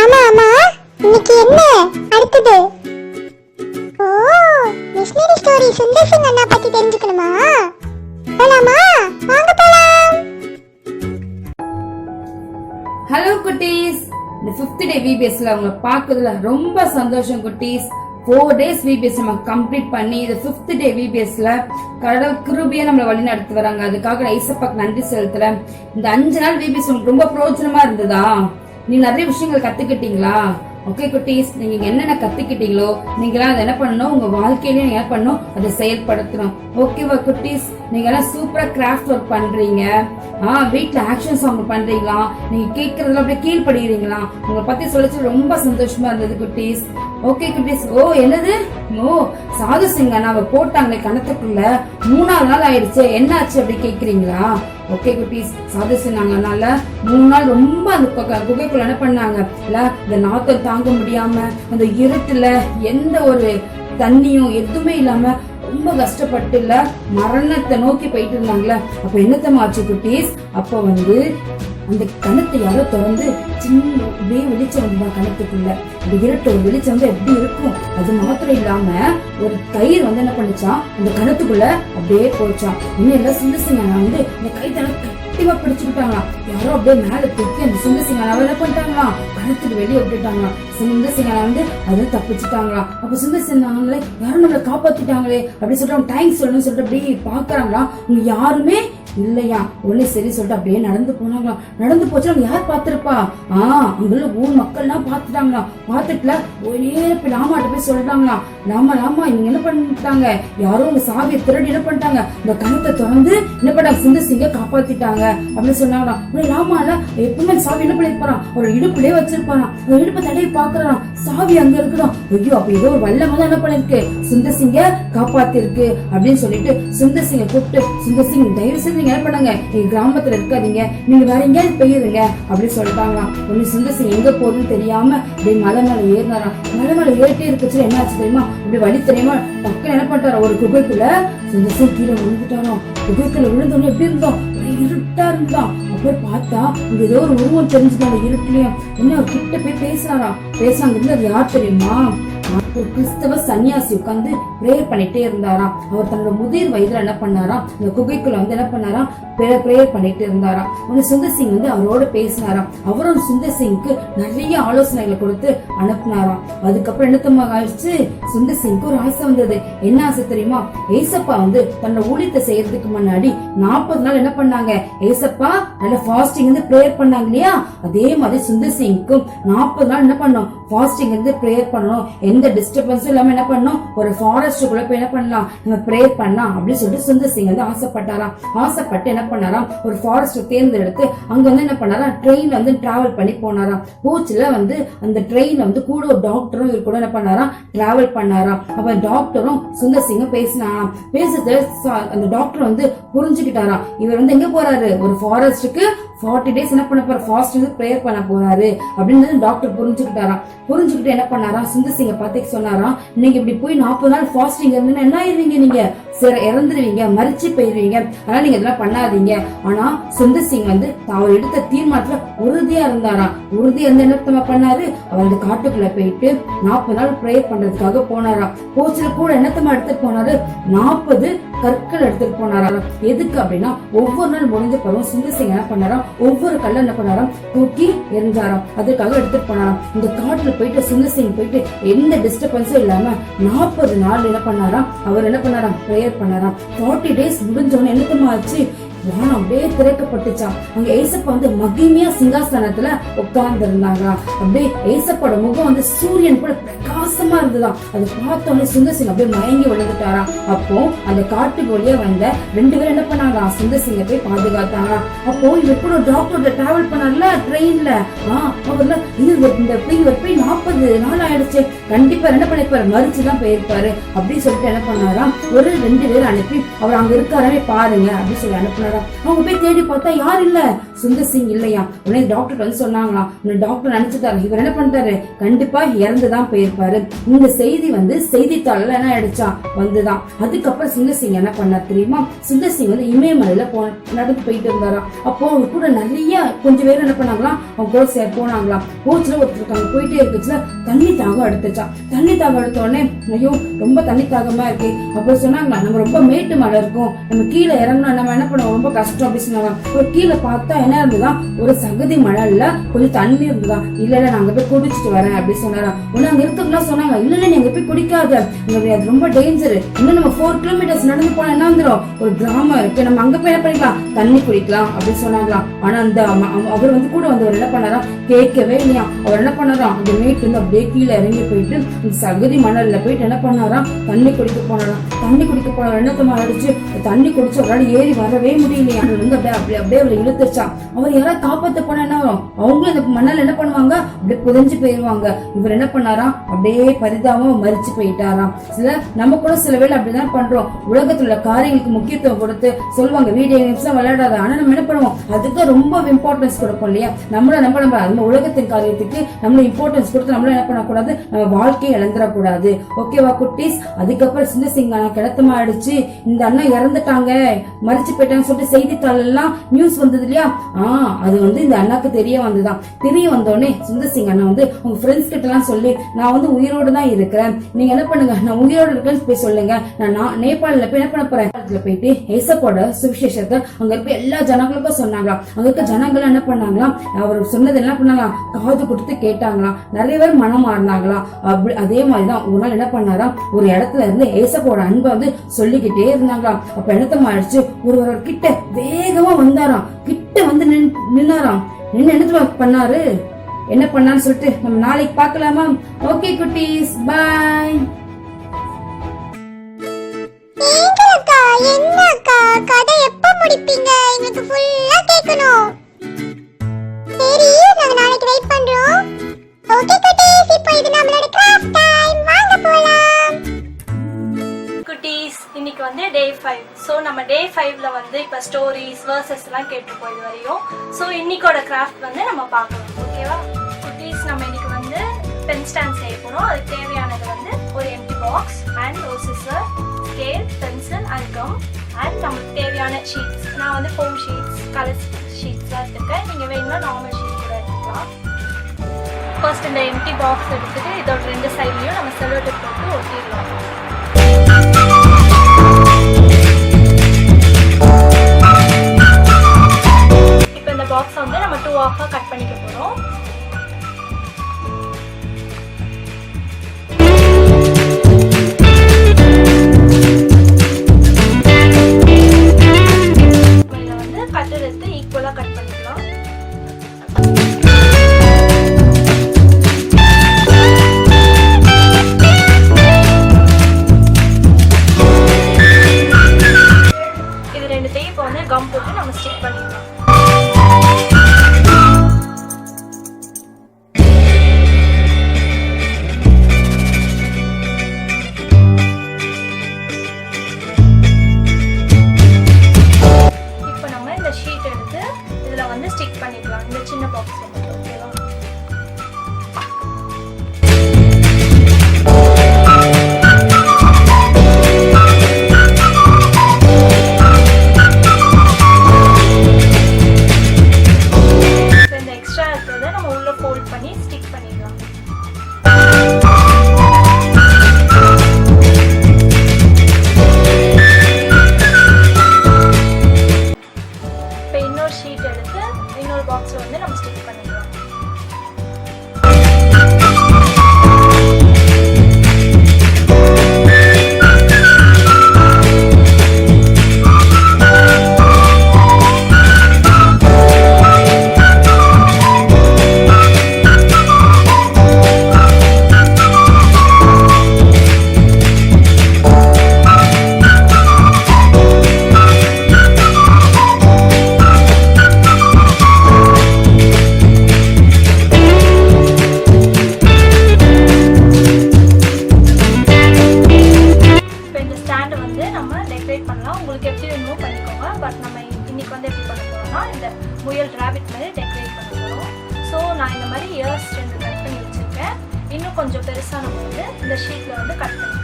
ஆமா ஆமா, இன்னைக்கு என்ன அடுத்தது? ஓ, மிஷனரி ஸ்டோரி சுந்தர் சிங் அண்ணா பத்தி தெரிஞ்சுக்கணுமா? போலாமா? வாங்க போலாம். ஹலோ குட்டீஸ், இந்த 5th டே விபிஎஸ்ல உங்களை பார்க்கறதுல ரொம்ப சந்தோஷம் குட்டீஸ். 4 days விபிஎஸ் நம்ம கம்ப்ளீட் பண்ணி இந்த 5th டே விபிஎஸ்ல கடவுள் கிருபையா நம்மளை வழி நடத்தி வராங்க. அதுக்காக ஐசப்பாக்கு நன்றி செலுத்துறேன். இந்த 5 நாள் விபிஎஸ் உங்களுக்கு ரொம்ப பிரயோஜனமா இருந்ததா? நீ நிறைய விஷயங்கள் கத்துக்கிட்டீங்களா? ஓகே குட்டீஸ், நீங்க என்னென்ன கத்துக்கிட்டீங்களோ நீங்களாம் அதை என்ன பண்ணணும்? உங்க வாழ்க்கையில நீங்க என்ன பண்ணணும்? அதை செயல்படுத்தணும். ஓகேவா குட்டீஸ்? நீங்க எல்லாம் சூப்பரா கிராஃப்ட் ஒர்க் பண்றீங்க. வீட்டுல ஆக்ஷன் சாங் பண்றீங்களா? நீங்க கேட்கறதுல அப்படியே கீழ்படுகிறீங்களா? உங்களை பத்தி சொல்லிச்சு ரொம்ப சந்தோஷமா இருந்தது குட்டீஸ். ஓகே குட்டீஸ். ஓ என்னது? ஓ சாது சிங் அண்ணாவை போட்டாங்களே கணத்துக்குள்ள, 3ஆவது நாள் ஆயிடுச்சு, என்ன ஆச்சு அப்படி கேக்குறீங்களா? ஓகே குட்டீஸ், சாது சிங் அண்ணால 3 நாள் ரொம்ப அந்த குகைக்குள்ள என்ன பண்ணாங்க இல்ல, இந்த நாத்தம் தாங்க முடியாம அந்த இருட்டுல எந்த ஒரு தண்ணியும் எதுவுமே இல்லாம ரொம்ப கஷ்டப்பட்டு இல்ல மரணத்தை நோக்கி போயிட்டு இருந்தாங்களே. அப்ப என்னத்தமா ஆச்சு குட்டீஸ்? அப்ப வந்து அந்த கணத்தை யாரோ திறந்து சின்ன அப்படியே வெளிச்சம் வந்தா கணத்துக்குள்ள. அந்த இருட்டு ஒரு வெளிச்சம் வந்து எப்படி இருக்கும்? அது மாத்திரம் இல்லாம ஒரு கயிறு வந்து என்ன பண்ணிச்சான், அந்த கணத்துக்குள்ள அப்படியே போச்சான். இன்னும் எல்லாம் சிந்தசிங்க வந்து இந்த கயிறு கட்டிவா பிடிச்சுக்கிட்டாங்களாம். யாரோ அப்படியே மேல தூக்கி அந்த சிந்தசிங்க என்ன பண்ணிட்டாங்களாம், கணத்துக்கு வெளியே விட்டுட்டாங்களாம். சிந்தசிங்க வந்து அதை தப்பிச்சுட்டாங்களாம். அப்ப சிந்தசிங்க யாரும் நம்மளை காப்பாத்திட்டாங்களே அப்படின்னு சொல்லிட்டு அவங்க தேங்க்ஸ் சொல்லணும்னு சொல்லிட்டு அப்படியே பாக்குறாங்களாம். அவங்க யாருமே இல்லையா. உடனே சரி சொல்லிட்டு அப்படியே நடந்து போனாங்களாம். நடந்து போச்சு அவங்க யார் பாத்திருப்பா? அங்குள்ள ஊர் மக்கள் எல்லாம் பாத்துட்டாங்களாம். பாத்துட்டுல ஒரு நேரம் போய் லாமாட்ட போய் சொல்றாங்களாம், லாமா இவங்க என்ன பண்ணிட்டாங்க, யாரோ உங்க சாவியை திருடி என்ன பண்ணிட்டாங்க, இந்த கணத்தை திறந்து என்ன பண்ணாங்க, சுந்தர்சிங்க காப்பாத்திட்டாங்க அப்படின்னு சொன்னாங்களாம். லாமால எப்பவுமே சாவி என்ன பண்ணிருப்பாராம், ஒரு இடுப்புலயே வச்சிருப்பாராம். ஒரு இடுப்பை தடவி பாக்குறான், சாவி அங்க இருக்குதான். ஐயோ அப்ப ஏதோ ஒரு வல்லமா தான் என்ன பண்ணிருக்கு, சுந்தர்சிங்க காப்பாத்தி இருக்கு அப்படின்னு சொல்லிட்டு சுந்தர்சிங்க கூப்பிட்டு, சுந்தர்சிங் தயவு செஞ்சு நீங்க என்ன பண்ணுங்க, எங்க கிராமத்துல இருக்காதீங்க, நீங்க வேற எங்கேயாவது போயிருங்க அப்படின்னு சொல்லிட்டாங்களாம். ஒண்ணு சுந்தர்சிங் எங்க போகுதுன்னு தெரியாம அப்படியே மலை மேல ஏறினாராம். மலை மேல ஏறிட்டே இருக்குச்சு. என்ன ஆச்சு தெரியுமா, அப்படி வழி தெரியுமா டக்குன்னு என்ன பண்ணிட்டாரா, ஒரு குகைக்குள்ள சுந்தர்சிங் கீழே விழுந்துட்டாராம். குகைக்குள்ள விழுந்தோன்னு எப்படி இருந்தோம், இருட்டா இருந்தான். அப்ப பார்த்தா இங்க ஏதோ ஒரு உருவம் தெரிஞ்சுது அந்த இருட்டுலயும். என்ன கிட்ட போய் பேசுறாராம். பேசாங்க இருந்து அது யார் தெரியுமா, ஒரு கிறிஸ்தவ சன்னியாசி உட்கார்ந்து பிரேயர் பண்ணிட்டே இருந்தாராம். அவர் தன்னோட முதிர் வயதுல என்ன பண்ணாராம், இந்த குகைக்குள்ள வந்து என்ன பண்ணாராம், பிரேயர் பண்ணிட்டு இருந்தாராம். உடனே சுந்தர்சிங் வந்து அவரோட பேசினாராம். அவரும் சுந்தர்சிங்க்கு நிறைய ஆலோசனைகளை கொடுத்து அனுப்புனாராம். அதுக்கப்புறம் என்னத்தமாக ஆயிடுச்சு, சுந்தர்சிங்க்கு ஒரு ஆசை வந்தது. என்ன ஆசை தெரியுமா, ஏசப்பா வந்து தன்னோட ஊழியத்தை செய்யறதுக்கு முன்னாடி 40 நாள் என்ன பண்ணாங்க, ஏசப்பா நல்ல ஃபாஸ்டிங் வந்து பிரேயர் பண்ணாங்க இல்லையா, அதே மாதிரி சுந்தர்சிங்க்கும் 40 நாள் என்ன பண்ணணும், ஃபாஸ்டிங் வந்து பிரேயர் பண்ணணும், எந்த டிஸ்டர்பன்ஸும் இல்லாம என்ன பண்ணணும், ஒரு ஃபாரஸ்டுக்குள்ள போய் என்ன பண்ணலாம், நம்ம பிரேயர் பண்ணலாம் அப்படின்னு சொல்லிட்டு சுந்தர்சிங் வந்து ஆசைப்பட்டாராம். ஆசைப்பட்டு என்ன பண்ணாராம், ஒரு ஃபாரஸ்ட் தேர்ந்தெடுத்து அங்க வந்து என்ன பண்ணாராம், ட்ரெயின்ல வந்து டிராவல் பண்ணி போனாராம். போச்சுல வந்து அந்த ட்ரெயின்ல வந்து கூட ஒரு டாக்டரும் இவர் கூட என்ன பண்ணாராம், டிராவல் பண்ணாராம். அப்ப டாக்டரும் சுந்தர்சிங்கும் பேசினாராம். பேசுறது அந்த டாக்டர் வந்து புரிஞ்சுக்கிட்டாராம், இவர் வந்து எங்க போறாரு, ஒரு ஃபாரஸ்டுக்கு 40 days என்ன பண்ண போற, ஃபாஸ்ட் வந்து பிரேயர் பண்ண போறாரு அப்படின்னு டாக்டர் புரிஞ்சுக்கிட்டாராம். புரிஞ்சுக்கிட்டு என்ன பண்ணாராம், சுந்தர்சிங்க பார்த்து சொன்னாராம், நீங்க இப்படி போய் 40 நாள் ஃபாஸ்டிங் இருந்து என்ன ஆயிருவீங்க, நீங்க இறந்துருவீங்க, மறிச்சு போயிருவீங்க, அதனால நீங்க இதெல்லாம் பண்ணாதீங்க. ஆனா சுந்தர்சிங் வந்து அவர் எடுத்த தீர்மானத்துல உறுதியா இருந்தாராம். உறுதியா இருந்து என்ன பண்ணாரு, அவர் அந்த காட்டுக்குள்ள போயிட்டு 40 நாள் பிரேயர் பண்றதுக்காக போனாராம். போச்சுல கூட என்னத்தமா எடுத்துட்டு போனாரு, 40 கற்கள் எடுத்துட்டு போனாராம். எதுக்கு அப்படின்னா, ஒவ்வொரு நாள் முடிஞ்ச பிறகு சுந்தர்சிங் என்ன பண்ணாராம், ஒவ்வொரு கல்ல என்ன பண்ணாராம், தூக்கி எரிஞ்சாராம். அதுக்காக எடுத்துட்டு போனாராம். இந்த காட்டுல போயிட்டு சுந்தர்சிங் போயிட்டு எந்த டிஸ்டர்பன்ஸும் இல்லாம 40 நாள் என்ன பண்ணாராம், அவர் என்ன பண்ணாராம், பிரேயர் பண்ணாராம். 40 days முடிஞ்சோன்னு என்னத்தமா ஆச்சு, வானம் அப்படியே திறக்கப்பட்டுச்சான். அங்க ஏசப்பா வந்து மகிமையா சிங்காசனத்துல உட்கார்ந்து இருந்தாங்க. அப்படியே ஏசப்போட முகம் வந்து சூரியன் கூட பிரகாசமா இருந்ததாம். அதை பார்த்தோன்னே சுந்தர்சிங் அப்படியே மயங்கி விழுந்துட்டாராம். அப்போ அந்த காட்டுக்கு வழியா வந்த 2 பேரும் என்ன பண்ணாங்க, சுந்தர்சிங்க போய் பாதுகாத்தாங்க. அப்போ இவர் கூட டாக்டர் டிராவல் பண்ணார்ல ட்ரெயின்ல, அவர்ல இவர் போய் 40 நாள் ஆயிடுச்சு, கண்டிப்பா என்ன பண்ணிருப்பாரு, மறிச்சுதான் போயிருப்பாரு அப்படின்னு சொல்லிட்டு என்ன பண்ணாராம், ஒரு 2 பேரும் அனுப்பி அவர் அங்க இருக்காரே பாருங்க அப்படின்னு சொல்லி அனுப்பினாரா. அவங்க போய் தேடி பார்த்தா யார் இல்ல, சுந்தர்சிங் இல்லையா. உடனே டாக்டர் வந்து சொன்னாங்களாம், டாக்டர் நினைச்சுட்டாரு இவர் என்ன பண்ணிட்டாரு, கண்டிப்பா இறந்துதான் போயிருப்பாரு. இந்த செய்தி வந்து செய்தித்தாள்ல என்ன ஆயிடுச்சா வந்துதான். அதுக்கப்புறம் சுந்தர்சிங் என்ன பண்ணார் தெரியுமா, சுந்தர்சிங் வந்து இமயமலையில நடந்து போயிட்டு இருந்தாராம். அப்போ அவங்க கூட நிறைய கொஞ்சம் பேர் என்ன பண்ணாங்களாம், அவங்க கூட போனாங்களாம். போச்சுல ஒருத்தருக்காங்க போயிட்டே இருக்குச்சுல, தண்ணி தாகம் எடுத்துச்சான். தண்ணி தாகம் எடுத்த உடனே ஐயோ ரொம்ப தண்ணி தாகமா இருக்கு அப்ப சொன்னாங்களா, நம்ம ரொம்ப மேட்டு மலை இருக்கும், நம்ம கீழே இறங்கணும், நம்ம என்ன பண்ணுவோம், ரொம்ப கஷ்டம் அப்படின்னு சொன்னாங்க. ஒரு கீழே பார்த்தா என்ன இருந்ததுதான், ஒரு சகதி மணல்ல கொஞ்சம் தண்ணி இருந்ததுதான். இல்ல நாங்க போய் குடிச்சிட்டு வரேன் அப்படின்னு சொன்னாராம். உடனே அங்க இருக்கவங்களாம் சொன்னாங்க, இல்ல நீங்க போய் குடிக்காத, அது ரொம்ப டேஞ்சர், இன்னும் நம்ம 4 kilometers நடந்து போனா என்ன வந்துடும், ஒரு கிராமம் இருக்கு, நம்ம அங்க போய் என்ன பண்ணிக்கலாம், தண்ணி குடிக்கலாம் அப்படின்னு சொன்னாங்களாம். ஆனா அந்த அவர் வந்து கூட வந்து என்ன பண்ணாராம், கேட்கவே இல்லையா. அவர் என்ன பண்ணாராம், அந்த மேட்டு இருந்து அப்படியே கீழே இறங்கி போயிட்டு இந்த சகதி மணல்ல போயிட்டு என்ன பண்ணாராம், தண்ணி குடிக்க போனாராம். தண்ணி குடிக்க போன என்னத்தமா ஆயிடுச்சு, தண்ணி குடிச்சு அவரால் ஏறி வரவே முடியலையா. வந்து அப்படியே அவர் இழுத்துச்சான். அவர் யாராவது காப்பாத்த போனா என்ன வரும், அவங்களும் இந்த மணல் என்ன பண்ணுவாங்க, அப்படியே புதைஞ்சு போயிருவாங்க. இவர் என்ன பண்ணாராம், அப்படியே பரிதாபம் மறிச்சு போயிட்டாராம். நம்ம கூட சில வேளை அப்படிதான் பண்றோம், உலகத்துல உள்ள காரியங்களுக்கு முக்கியத்துவம் கொடுத்து சொல்லுவாங்க, வீடியோ கேம்ஸ் எல்லாம் விளையாடாத, ஆனா நம்ம என்ன பண்ணுவோம், அதுக்கு ரொம்ப இம்பார்ட்டன்ஸ் கொடுப்போம் இல்லையா. நம்ம உலகத்தின் காரியத்துக்கு நம்ம இம்பார்ட்டன்ஸ் கொடுத்து நம்மள என்ன பண்ணக்கூடாது, நம்ம வாழ்க்கையை இழந்துடக்கூடாது. ஓகேவா குட்டீஸ். அதுக்கப்புறம் சுந்தர்சிங் கிடத்தமா ஆயிடுச்சு, இந்த அண்ணா இறந்துட்டாங்க, மறிச்சு போயிட்டாங்க சொல்லிட்டு செய்தித்தாள் எல்லாம் நியூஸ் வந்தது இல்லையா. அது வந்து இந்த அண்ணாக்கு தெரிய வந்துதான். தெரிய வந்தோடனே சுந்தர்சிங் அண்ணா வந்து உங்க ஃப்ரெண்ட்ஸ் கிட்ட எல்லாம் சொல்லி, நான் வந்து உயிரோடு தான் இருக்கிறேன். நீங்க என்ன பண்ணுங்க, நான் உயிரோடு இருக்கேன்னு போய் சொல்லுங்க. நான் நேபாளில போய் என்ன பண்ண போறேன், போயிட்டு ஏசப்போட சுவிசேஷத்தை அங்க இருக்க எல்லா ஜனங்களுக்கும் சொன்னாங்களாம். அங்க இருக்க ஜனங்கள் என்ன பண்ணாங்களாம், அவர் சொன்னது என்ன பண்ணாங்களாம், காது கொடுத்து கேட்டாங்களாம். நிறைய பேர் மனம் மாறினாங்களாம். அதே மாதிரிதான் ஒரு நாள் என்ன பண்ணாராம், ஒரு இடத்துல இருந்து ஏசப்போட அன்பை வந்து சொல்லிக்கிட்டே இருந்தாங்களாம். அப்ப என்னத்தமா ஆயிடுச்சு, ஒருவர் கிட்ட வேகமா வந்தாராம், கிட்ட வந்து நின்னாராம். நின்று என்ன பண்ணாரு, என்ன பண்ணான்னு சொல்லிட்டு நம்ம நாளைக்கு பார்க்கலாமா? ஓகே குட்டீஸ், பாய். ஏங்கக்கா, என்னக்கா கதை எப்ப முடிப்பீங்க? எனக்கு ஃபுல்லா கேட்கணும். சரி, நாங்க நாளைக்கு வெயிட் பண்றோம். ஓகே குட்டீஸ், இப்போ இது நம்மளோட கிராஃப்ட் டைம். வாங்க போலாம். குட்டீஸ், இன்னைக்கு வந்து டே 5. ஸோ நம்ம டே 5ல வந்து இப்போ ஸ்டோரிஸ் வேர்சஸ் எல்லாம் கேட்டுருப்போம் இது வரையும். ஸோ இன்னைக்கோட கிராஃப்ட் வந்து நம்ம பார்க்கலாம். ஓகேவா குட்டீஸ், நம்ம இன்னைக்கு வந்து பென் ஸ்டாண்ட் செய்ய போகிறோம். அதுக்கு தேவையானது வந்து ஒரு எம்டி பாக்ஸ் அண்ட் ஒரு scissor, scale, pencil and come and நமக்கு தேவையான ஷீட்ஸ். நான் வந்து ஃபோம் ஷீட்ஸ், கலர் ஷீட்ஸ்லாம் எடுத்துருக்கேன். நீங்கள் வேணும்னா நார்மல் ஷீட் கூட எடுத்துக்கலாம். ஃபர்ஸ்ட் இந்த எம்டி பாக்ஸ் எடுத்துட்டு இதோட 2 சைட்லையும் நம்ம செல்லோ டேப் போட்டு ஒட்டிடலாம். இப்போ இந்த பாக்ஸை வந்து நம்ம 2 ஆஃபாக கட் பண்ணிக்க போகிறோம். இதை வந்து கட்டர் எடுத்து ஈக்குவலாக கட் பண்ணிக்கலாம். இது 2த்தையும் இப்போ வந்து கம் போட்டு நம்ம ஸ்டிக் பண்ணிக்கலாம். இப்போ நம்ம இந்த ஷீட் எடுத்து இதில் வந்து ஸ்டிக் பண்ணிக்கலாம், இந்த சின்ன பாக்ஸில் மட்டும். ஓகேவா இந்த எக்ஸ்ட்ரா இருக்கிறத நம்ம உள்ள ஃபோல்ட் பண்ணி ஸ்டிக் பண்ணிடலாம். இப்போ இன்னொரு ஷீட் எடுத்து இன்னொரு பாக்ஸில் வந்து நம்ம ஸ்டிக் பண்ணிக்கலாம். இப்போ இந்த ஸ்டாண்டை வந்து நம்ம டெக்கரேட் பண்ணலாம். உங்களுக்கு எப்படி வேணுமோ பண்ணிக்கோங்க. பட் நம்ம இன்னைக்கு வந்து எப்படி பண்ண போறோம்னா, இந்த முயல் ராபிட் மாதிரி டெக்கரேட் பண்ண போகிறோம். ஸோ நான் இந்த மாதிரி இயர்ஸ் 2 கட் பண்ணி வச்சுருக்கேன். இன்னும் கொஞ்சம் பெருசான போது இந்த ஷீட்டில் வந்து கட் பண்ணிக்கலாம்.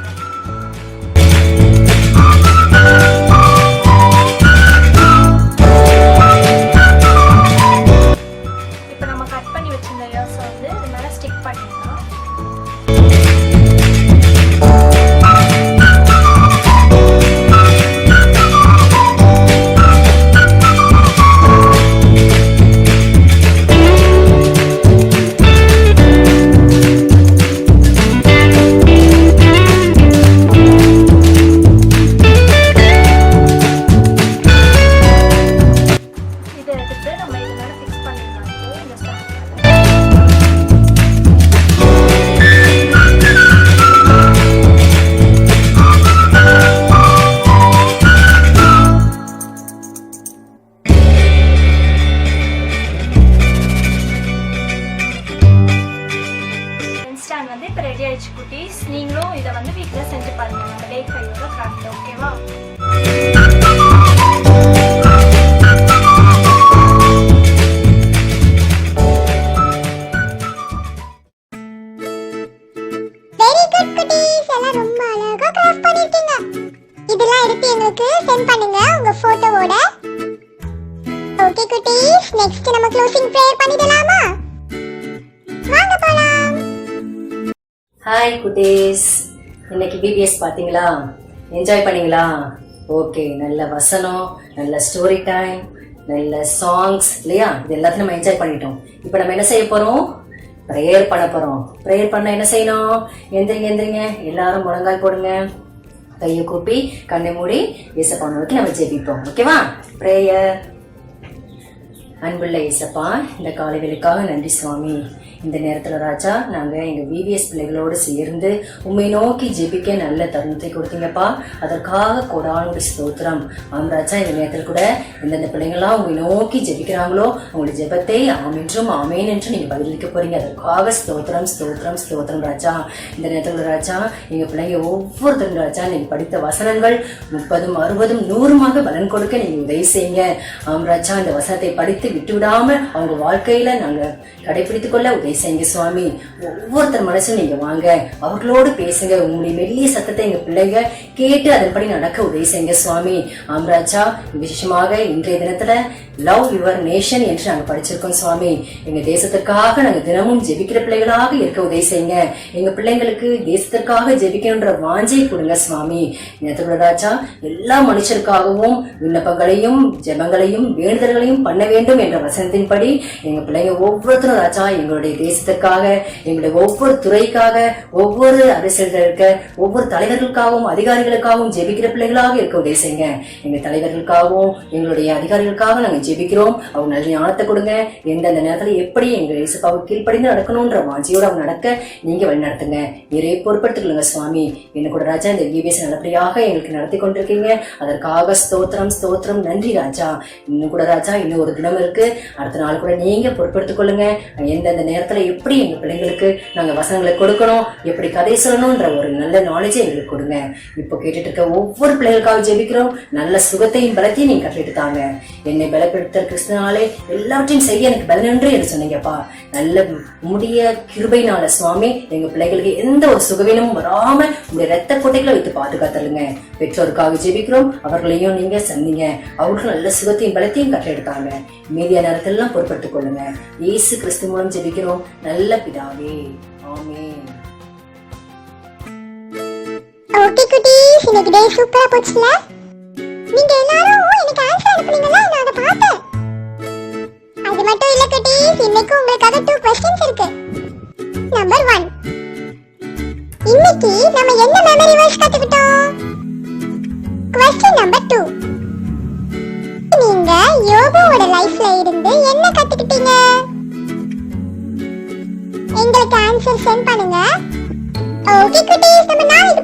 இப்போ நம்ம கட் பண்ணி வச்சிருந்த இயர்ஸை வந்து இது மேலே ஸ்டிக் பண்ணிக்கலாம். இதை எடுத்து நம்ம இது மேலே ஃபிக்ஸ் பண்ணிடலாம். இப்போ இந்த ஸ்டாண்ட் ஸ்டாண்ட் வந்து இப்போ ரெடி ஆயிடுச்சு குட்டீஸ். நீங்களும் இதை வந்து வீட்டில் செஞ்சு பாருங்க, நம்ம டே 5ஓட கிராஃப்ட். ஓகேவா வெரி குட் குட்டீஸ், எல்லாம் ரொம்ப அழகா கிராஃப்ட் பண்ணிருக்கீங்க. இதெல்லாம் எடுத்து எங்களுக்கு சென்ட் பண்ணுங்க உங்க போட்டோவோட. ஓகே குட்டீஸ், நெக்ஸ்ட் நம்ம க்ளோசிங் பிரேயர் பண்ணிடலாமா? வாங்க போலாம். ஹாய் குட்டீஸ், இன்னைக்கு பிபிஎஸ் பார்த்தீங்களா? என்ஜாய் பண்ணீங்களா? ஓகே, நல்ல வசனம், நல்ல ஸ்டோரி டைம், நல்ல சாங்ஸ் இல்லையா? இது எல்லாத்தையும் நம்ம என்ஜாய் பண்ணிட்டோம். இப்போ நம்ம என்ன செய்ய போறோம்? ப்ரேயர் பண்ண போறோம். ப்ரேயர் பண்ண என்ன செய்யணும்? எந்திரிங்க, எல்லாரும் முழங்கால் போடுங்க, கையை கூப்பி கண்ணை மூடி ஏசப்பா நோக்கி நம்ம ஜெபிப்போம். ஓகேவா? ப்ரேயர். அன்புள்ள ஏசப்பா, இந்த காலை வேளைக்காக நன்றி சுவாமி. இந்த நேரத்துல ராஜா, நாங்க எங்க விவிஎஸ் பிள்ளைகளோடு சேர்ந்து உண்மை நோக்கி ஜெபிக்க நல்ல தருணத்தை கொடுத்தீங்கப்பா. அதற்காக கோடானுடைய ஸ்தோத்திரம். ஆம் ராஜா, இந்த நேரத்தில் கூட எந்தெந்த பிள்ளைங்களாம் உண்மை நோக்கி ஜெபிக்கிறாங்களோ அவங்களுடைய ஜெபத்தை ஆமென்றும் ஆமேன் என்று நீங்க பதிலளிக்க போறீங்க. அதற்காக ஸ்தோத்திரம் ஸ்தோத்திரம் ஸ்தோத்திரம் ராஜா. இந்த நேரத்தில் ராஜா, எங்க பிள்ளைங்க ஒவ்வொருத்தரும் ராஜா, நீங்க படித்த வசனங்கள் 30, 60, 100 பலன் கொடுக்க நீங்க உதவி செய்யுங்க. ஆம் ராஜா, இந்த வசனத்தை படித்து விட்டு விடாம அவங்க வாழ்க்கையில நாங்க கடைபிடித்துக் கொள்ள உதவி செய்யுங்க சுவாமி. ஒவ்வொருத்தர் மனசும் நீங்க வாங்க, அவர்களோடு பேசுங்க. உங்களுடைய மெல்லிய சத்தத்தை எங்க பிள்ளைங்க கேட்டு அதன்படி நடக்க உதவி செய்யுங்க சுவாமி. ஆம்ராஜா, விசேஷமாக இன்றைய தினத்துல லவ் யுவர் நேஷன் என்று நாங்க படிச்சிருக்கோம் சுவாமி. எங்க தேசத்திற்காக நாங்க தினமும் ஜெபிக்கிற பிள்ளைகளாக இருக்க உதவி செய்யுங்க. எங்க பிள்ளைங்களுக்கு தேசத்திற்காக ஜெபிக்கணுன்ற வாஞ்சை கொடுங்க சுவாமி. ராஜா, எல்லா மனுஷருக்காகவும் விண்ணப்பங்களையும் ஜெபங்களையும் வேண்டுதல்களையும் பண்ண வேண்டும் என்ற வசனத்தின்படி எங்க பிள்ளைங்க ஒவ்வொருத்தரும் ராஜா, எங்களுடைய தேசத்திற்காக, எங்களுடைய ஒவ்வொரு துறைக்காக, ஒவ்வொரு அரசியல்களுக்கு, ஒவ்வொரு தலைவர்களுக்காகவும் அதிகாரிகளுக்காகவும் ஜெபிக்கிற பிள்ளைகளாக இருக்க உதவி செய்யுங்க. எங்க தலைவர்களுக்காகவும் எங்களுடைய அதிகாரிகளுக்காக நாங்க ஜெபிக்கிறோம். அவங்க நல்ல ஞானத்தை கொடுங்க. எந்தெந்த நேரத்துல எப்படி எங்க இயேசுவுக்கு கீழ்ப்படிந்து நடக்கணும்ன்ற வாஞ்சியோட அவங்க நடக்க நீங்க வழி நடத்துங்க. நிறைய பொறுப்படுத்திக்கொள்ளுங்க சுவாமி. என்ன கூட ராஜா, இந்த விபிஎஸ் நல்லபடியாக எங்களுக்கு நடத்தி கொண்டிருக்கீங்க. அதற்காக ஸ்தோத்திரம் ஸ்தோத்திரம். நன்றி ராஜா. இன்னும் கூட ராஜா, இன்னும் ஒரு தினம் இருக்கு. அடுத்த நாள் கூட நீங்க பொறுப்படுத்திக் கொள்ளுங்க. எந்தெந்த நேரத்துல எப்படி எங்க பிள்ளைங்களுக்கு நாங்க வசனங்களை கொடுக்கணும், எப்படி கதை சொல்லணும்ன்ற ஒரு நல்ல நாலேஜை எங்களுக்கு கொடுங்க. இப்போ கேட்டுட்டு இருக்க ஒவ்வொரு பிள்ளைகளுக்காக ஜெபிக்கிறோம். நல்ல சுகத்தையும் பலத்தையும் நீங்க கற்றுட்டு தாங்க. என்னை பலப்படுத்த கிறிஸ்துனாலே எல்லாவற்றையும் செய்ய எனக்கு பலனன்று என்று சொன்னீங்கப்பா. நல்ல முடிய கிருபையினால சுவாமி, எங்க பிள்ளைகளுக்கு எந்த ஒரு சுகவீனமும் வராம உங்களுடைய ரத்த கொட்டைகளை வைத்து பாதுகாத்தலுங்க. பெற்றோருக்காக ஜெபிக்கிறோம். அவர்களையும் நீங்க சந்திங்க. அவர்களுக்கு நல்ல சுகத்தையும் பலத்தையும் கற்றெடுத்தாங்க. மீதிய நேரத்திலாம் பொறுப்படுத்திக் கொள்ளுங்க. இயேசு கிறிஸ்து மூலம் ஜெபிக்கிறோம் நல்ல பிதாவே, ஆமென். ஓகே குட்டீஸ், இன்னைக்கு டே சூப்பரா போச்சுல. நீங்க எல்லாரும் எனக்கு ஆன்சர் அனுப்புனீங்களா? நான் அதை பார்த்தேன். அது மட்டும் இல்ல குட்டீஸ், இன்னைக்கு உங்களுக்காக 2 क्वेश्चंस இருக்கு. நம்பர் 1, இன்னைக்கு நம்ம என்ன மெமரி வேர்ட்ஸ் கத்துக்கிட்டோம்? क्वेश्चन நம்பர் 2, நீங்க யோபுவோட லைஃப்ல இருந்து என்ன கத்துக்கிட்டீங்க? எங்களுக்கு ஆன்சர் சென்ட் பண்ணுங்க. ஓகே குட்டீஸ், நம்ம நாளைக்கு